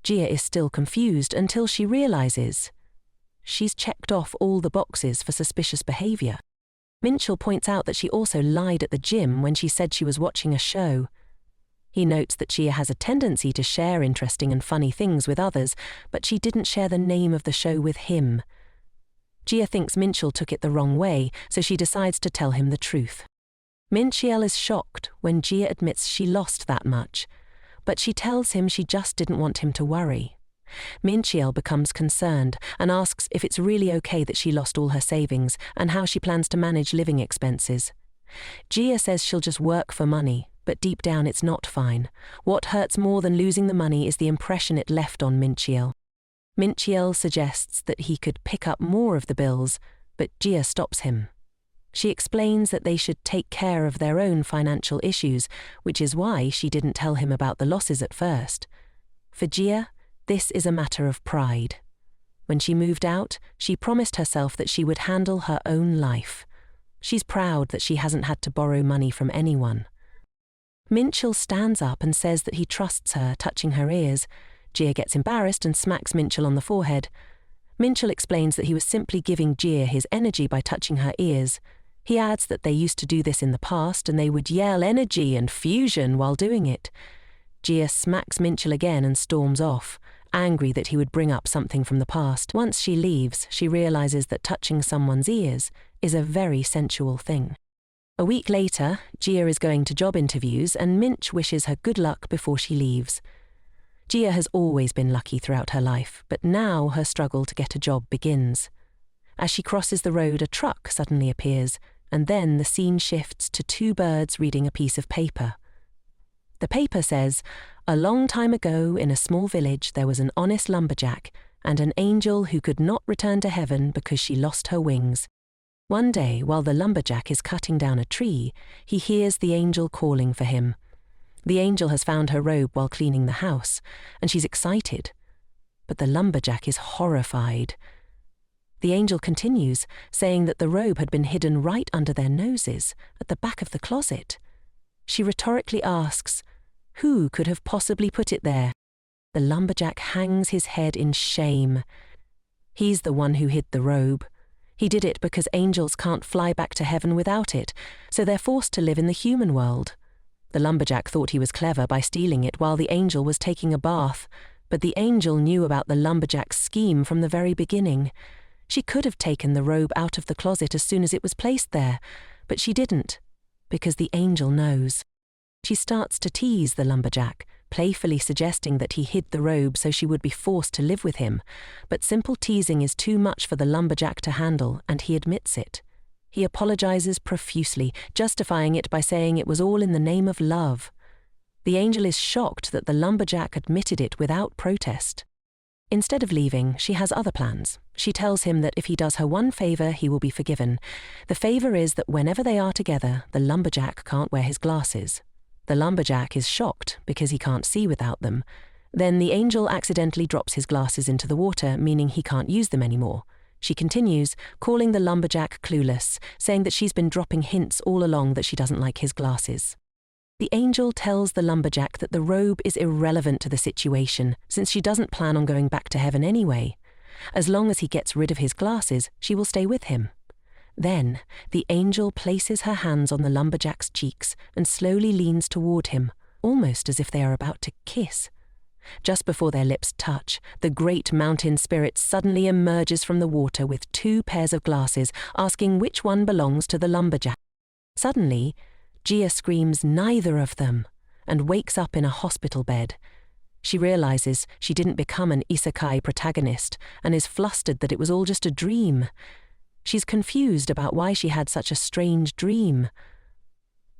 Jia is still confused until she realizes she's checked off all the boxes for suspicious behavior. Mincheol points out that she also lied at the gym when she said she was watching a show. He notes that Jia has a tendency to share interesting and funny things with others, but she didn't share the name of the show with him. Jia thinks Mincheol took it the wrong way, so she decides to tell him the truth. Mincheol is shocked when Jia admits she lost that much, but she tells him she just didn't want him to worry. Mincheol becomes concerned and asks if it's really okay that she lost all her savings and how she plans to manage living expenses. Jia says she'll just work for money, but deep down it's not fine. What hurts more than losing the money is the impression it left on Mincheol. Mincheol suggests that he could pick up more of the bills, but Jia stops him. She explains that they should take care of their own financial issues, which is why she didn't tell him about the losses at first. For Jia, this is a matter of pride. When she moved out, she promised herself that she would handle her own life. She's proud that she hasn't had to borrow money from anyone. Mincheol stands up and says that he trusts her, touching her ears. Jia gets embarrassed and smacks Mincheol on the forehead. Mincheol explains that he was simply giving Jia his energy by touching her ears. He adds that they used to do this in the past and they would yell energy and fusion while doing it. Jia smacks Mincheol again and storms off, angry that he would bring up something from the past. Once she leaves, she realizes that touching someone's ears is a very sensual thing. A week later, Jia is going to job interviews and Minch wishes her good luck before she leaves. Jia has always been lucky throughout her life, but now her struggle to get a job begins. As she crosses the road, a truck suddenly appears, and then the scene shifts to two birds reading a piece of paper. The paper says, "A long time ago in a small village there was an honest lumberjack and an angel who could not return to heaven because she lost her wings. One day, while the lumberjack is cutting down a tree, he hears the angel calling for him. The angel has found her robe while cleaning the house, and she's excited. But the lumberjack is horrified. The angel continues, saying that the robe had been hidden right under their noses, at the back of the closet. She rhetorically asks, who could have possibly put it there? The lumberjack hangs his head in shame. He's the one who hid the robe. He did it because angels can't fly back to heaven without it, so they're forced to live in the human world. The lumberjack thought he was clever by stealing it while the angel was taking a bath, but the angel knew about the lumberjack's scheme from the very beginning. She could have taken the robe out of the closet as soon as it was placed there, but she didn't, because the angel knows. She starts to tease the lumberjack, playfully suggesting that he hid the robe so she would be forced to live with him, but simple teasing is too much for the lumberjack to handle, and he admits it. He apologizes profusely, justifying it by saying it was all in the name of love. The angel is shocked that the lumberjack admitted it without protest. Instead of leaving, she has other plans. She tells him that if he does her one favor, he will be forgiven. The favor is that whenever they are together, the lumberjack can't wear his glasses. The lumberjack is shocked because he can't see without them. Then the angel accidentally drops his glasses into the water, meaning he can't use them anymore. She continues, calling the lumberjack clueless, saying that she's been dropping hints all along that she doesn't like his glasses. The angel tells the lumberjack that the robe is irrelevant to the situation, since she doesn't plan on going back to heaven anyway. As long as he gets rid of his glasses, she will stay with him. Then, the angel places her hands on the lumberjack's cheeks and slowly leans toward him, almost as if they are about to kiss. Just before their lips touch, the great mountain spirit suddenly emerges from the water with two pairs of glasses, asking which one belongs to the lumberjack. Suddenly, Jia screams neither of them and wakes up in a hospital bed. She realizes she didn't become an isekai protagonist and is flustered that it was all just a dream. She's confused about why she had such a strange dream.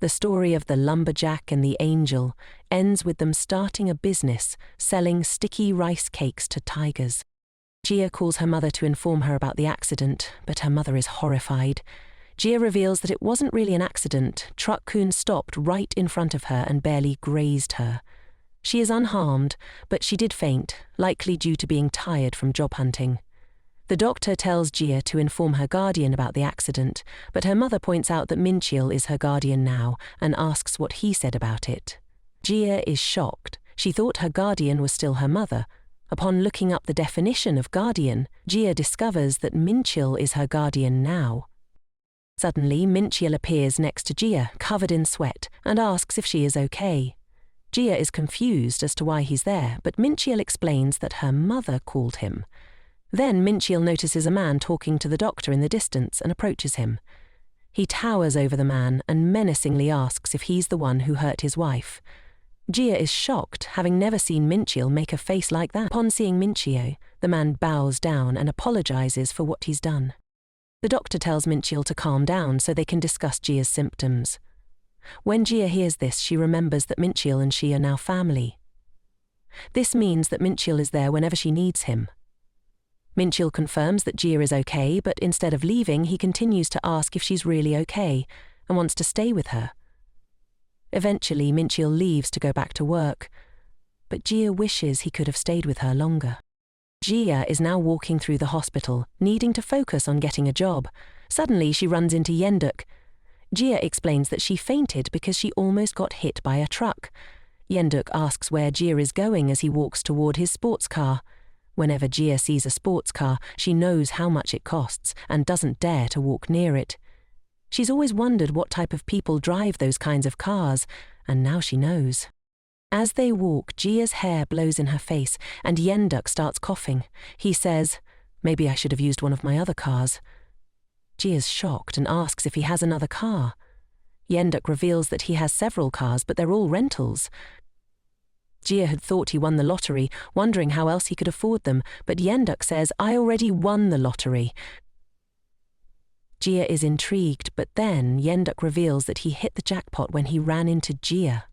The story of the lumberjack and the angel ends with them starting a business selling sticky rice cakes to tigers. Jia calls her mother to inform her about the accident, but her mother is horrified. Jia reveals that it wasn't really an accident. Truck-kun stopped right in front of her and barely grazed her. She is unharmed, but she did faint, likely due to being tired from job hunting. The doctor tells Jia to inform her guardian about the accident, but her mother points out that Minchil is her guardian now and asks what he said about it. Jia is shocked. She thought her guardian was still her mother. Upon looking up the definition of guardian, Jia discovers that Minchil is her guardian now. Suddenly, Minchil appears next to Jia, covered in sweat, and asks if she is okay. Jia is confused as to why he's there, but Minchil explains that her mother called him. Then Minchil notices a man talking to the doctor in the distance and approaches him. He towers over the man and menacingly asks if he's the one who hurt his wife. Jia is shocked, having never seen Minchil make a face like that. Upon seeing Minchil, the man bows down and apologizes for what he's done. The doctor tells Minchil to calm down so they can discuss Jia's symptoms. When Jia hears this, she remembers that Minchil and she are now family. This means that Minchil is there whenever she needs him. Minchil confirms that Jia is okay, but instead of leaving, he continues to ask if she's really okay and wants to stay with her. Eventually, Minchil leaves to go back to work, but Jia wishes he could have stayed with her longer. Jia is now walking through the hospital, needing to focus on getting a job. Suddenly, she runs into Yenduk. Jia explains that she fainted because she almost got hit by a truck. Yenduk asks where Jia is going as he walks toward his sports car. Whenever Jia sees a sports car, she knows how much it costs and doesn't dare to walk near it. She's always wondered what type of people drive those kinds of cars, and now she knows. As they walk, Jia's hair blows in her face, and Yenduk starts coughing. He says, "Maybe I should have used one of my other cars." Jia's shocked and asks if he has another car. Yenduk reveals that he has several cars, but they're all rentals. Jia had thought he won the lottery, wondering how else he could afford them, but Yenduk says, "I already won the lottery." Jia is intrigued, but then Yenduk reveals that he hit the jackpot when he ran into Jia.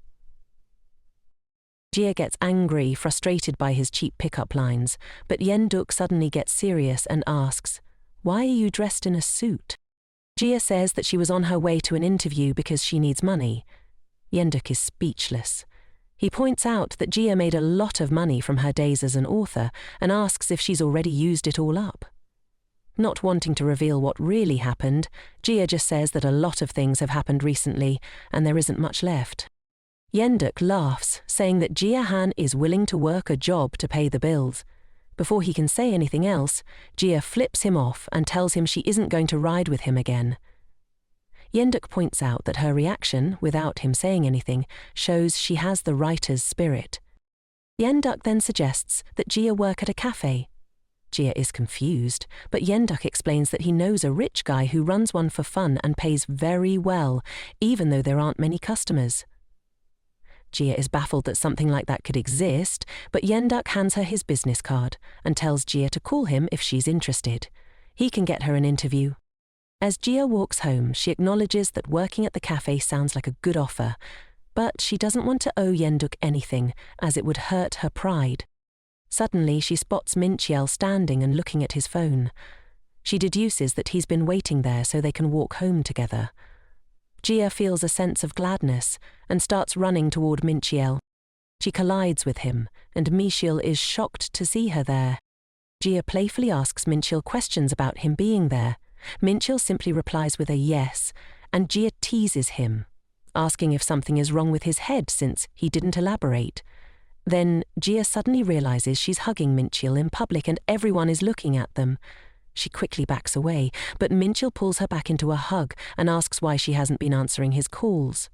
Jia gets angry, frustrated by his cheap pickup lines, but Yenduk suddenly gets serious and asks, "Why are you dressed in a suit?" Jia says that she was on her way to an interview because she needs money. Yenduk is speechless. He points out that Jia made a lot of money from her days as an author and asks if she's already used it all up. Not wanting to reveal what really happened, Jia just says that a lot of things have happened recently and there isn't much left. Yenduk laughs, saying that Jia-han is willing to work a job to pay the bills. Before he can say anything else, Jia flips him off and tells him she isn't going to ride with him again. Yenduk points out that her reaction, without him saying anything, shows she has the writer's spirit. Yenduk then suggests that Jia work at a cafe. Jia is confused, but Yenduk explains that he knows a rich guy who runs one for fun and pays very well, even though there aren't many customers. Jia is baffled that something like that could exist, but Yenduk hands her his business card and tells Jia to call him if she's interested. He can get her an interview. As Jia walks home, she acknowledges that working at the cafe sounds like a good offer, but she doesn't want to owe Yenduk anything, as it would hurt her pride. Suddenly, she spots Minchil standing and looking at his phone. She deduces that he's been waiting there so they can walk home together. Jia feels a sense of gladness and starts running toward Minchil. She collides with him, and Minchil is shocked to see her there. Jia playfully asks Minchil questions about him being there. Minchil simply replies with a yes, and Jia teases him, asking if something is wrong with his head since he didn't elaborate. Then Jia suddenly realizes she's hugging Minchil in public and everyone is looking at them. She quickly backs away, but Minchil pulls her back into a hug and asks why she hasn't been answering his calls.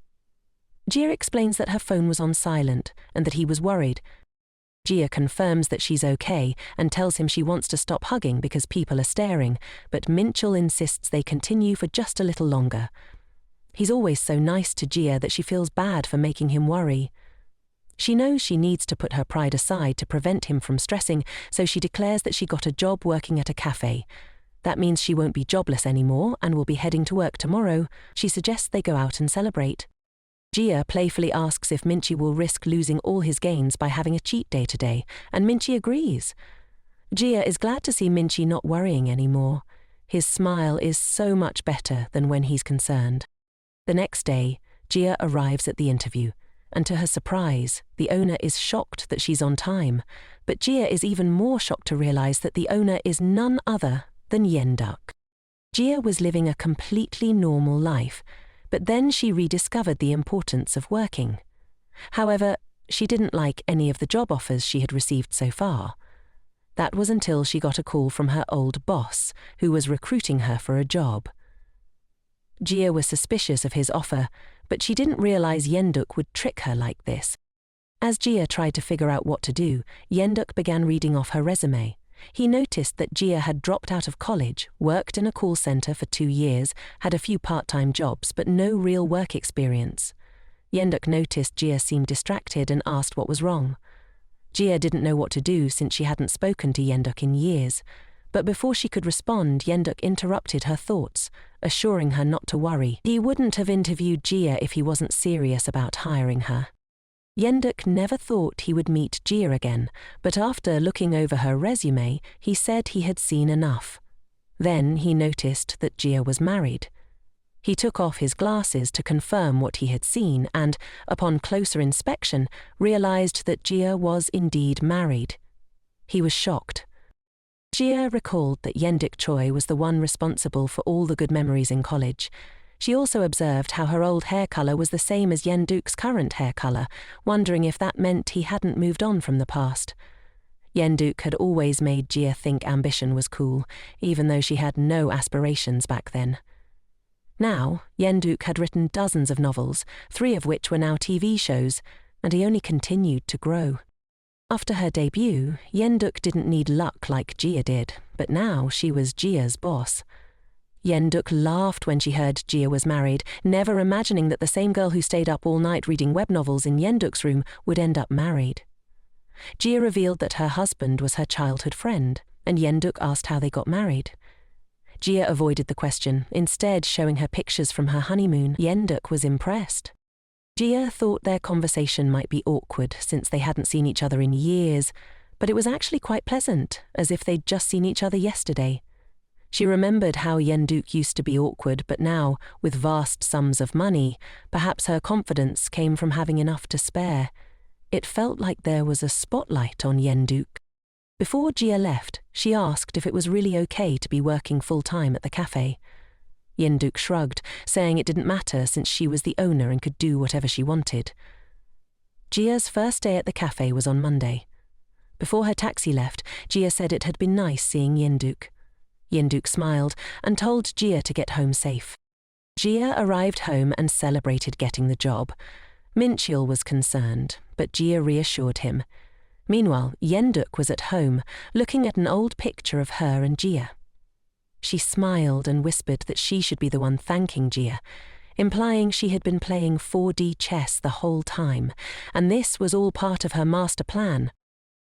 Jia explains that her phone was on silent and that he was worried. Jia confirms that she's okay and tells him she wants to stop hugging because people are staring, but Minchil insists they continue for just a little longer. He's always so nice to Jia that she feels bad for making him worry. She knows she needs to put her pride aside to prevent him from stressing, so she declares that she got a job working at a cafe. That means she won't be jobless anymore and will be heading to work tomorrow. She suggests they go out and celebrate. Jia playfully asks if Minchi will risk losing all his gains by having a cheat day today, and Minchi agrees. Jia is glad to see Minchi not worrying anymore. His smile is so much better than when he's concerned. The next day, Jia arrives at the interview, and to her surprise, the owner is shocked that she's on time, but Jia is even more shocked to realize that the owner is none other than Yenduk. Jia was living a completely normal life, but then she rediscovered the importance of working. However, she didn't like any of the job offers she had received so far. That was until she got a call from her old boss, who was recruiting her for a job. Jia was suspicious of his offer, but she didn't realize Yenduk would trick her like this. As Jia tried to figure out what to do, Yenduk began reading off her resume. He noticed that Jia had dropped out of college, worked in a call center for 2 years, had a few part-time jobs, but no real work experience. Yenduk noticed Jia seemed distracted and asked what was wrong. Jia didn't know what to do since she hadn't spoken to Yenduk in years, but before she could respond, Yenduk interrupted her thoughts, assuring her not to worry. He wouldn't have interviewed Jia if he wasn't serious about hiring her. Yenduk never thought he would meet Jia again, but after looking over her resume, he said he had seen enough. Then he noticed that Jia was married. He took off his glasses to confirm what he had seen and, upon closer inspection, realized that Jia was indeed married. He was shocked. Jia recalled that Yenduk Choi was the one responsible for all the good memories in college. She also observed how her old hair colour was the same as Yenduk's current hair colour, wondering if that meant he hadn't moved on from the past. Yenduk had always made Jia think ambition was cool, even though she had no aspirations back then. Now, Yenduk had written dozens of novels, 3 of which were now TV shows, and he only continued to grow. After her debut, Yenduk didn't need luck like Jia did, but now she was Jia's boss. Yenduk laughed when she heard Jia was married, never imagining that the same girl who stayed up all night reading web novels in Yenduk's room would end up married. Jia revealed that her husband was her childhood friend, and Yenduk asked how they got married. Jia avoided the question, instead showing her pictures from her honeymoon. Yenduk was impressed. Jia thought their conversation might be awkward since they hadn't seen each other in years, but it was actually quite pleasant, as if they'd just seen each other yesterday. She remembered how Yenduk used to be awkward, but now, with vast sums of money, perhaps her confidence came from having enough to spare. It felt like there was a spotlight on Yenduk. Before Jia left, she asked if it was really okay to be working full-time at the cafe. Yenduk shrugged, saying it didn't matter since she was the owner and could do whatever she wanted. Jia's first day at the cafe was on Monday. Before her taxi left, Jia said it had been nice seeing Yenduk. Yenduk smiled and told Jia to get home safe. Jia arrived home and celebrated getting the job. Minchiel was concerned, but Jia reassured him. Meanwhile, Yenduk was at home, looking at an old picture of her and Jia. She smiled and whispered that she should be the one thanking Jia, implying she had been playing 4D chess the whole time, and this was all part of her master plan.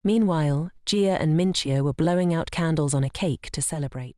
Meanwhile, Jia and Minchia were blowing out candles on a cake to celebrate.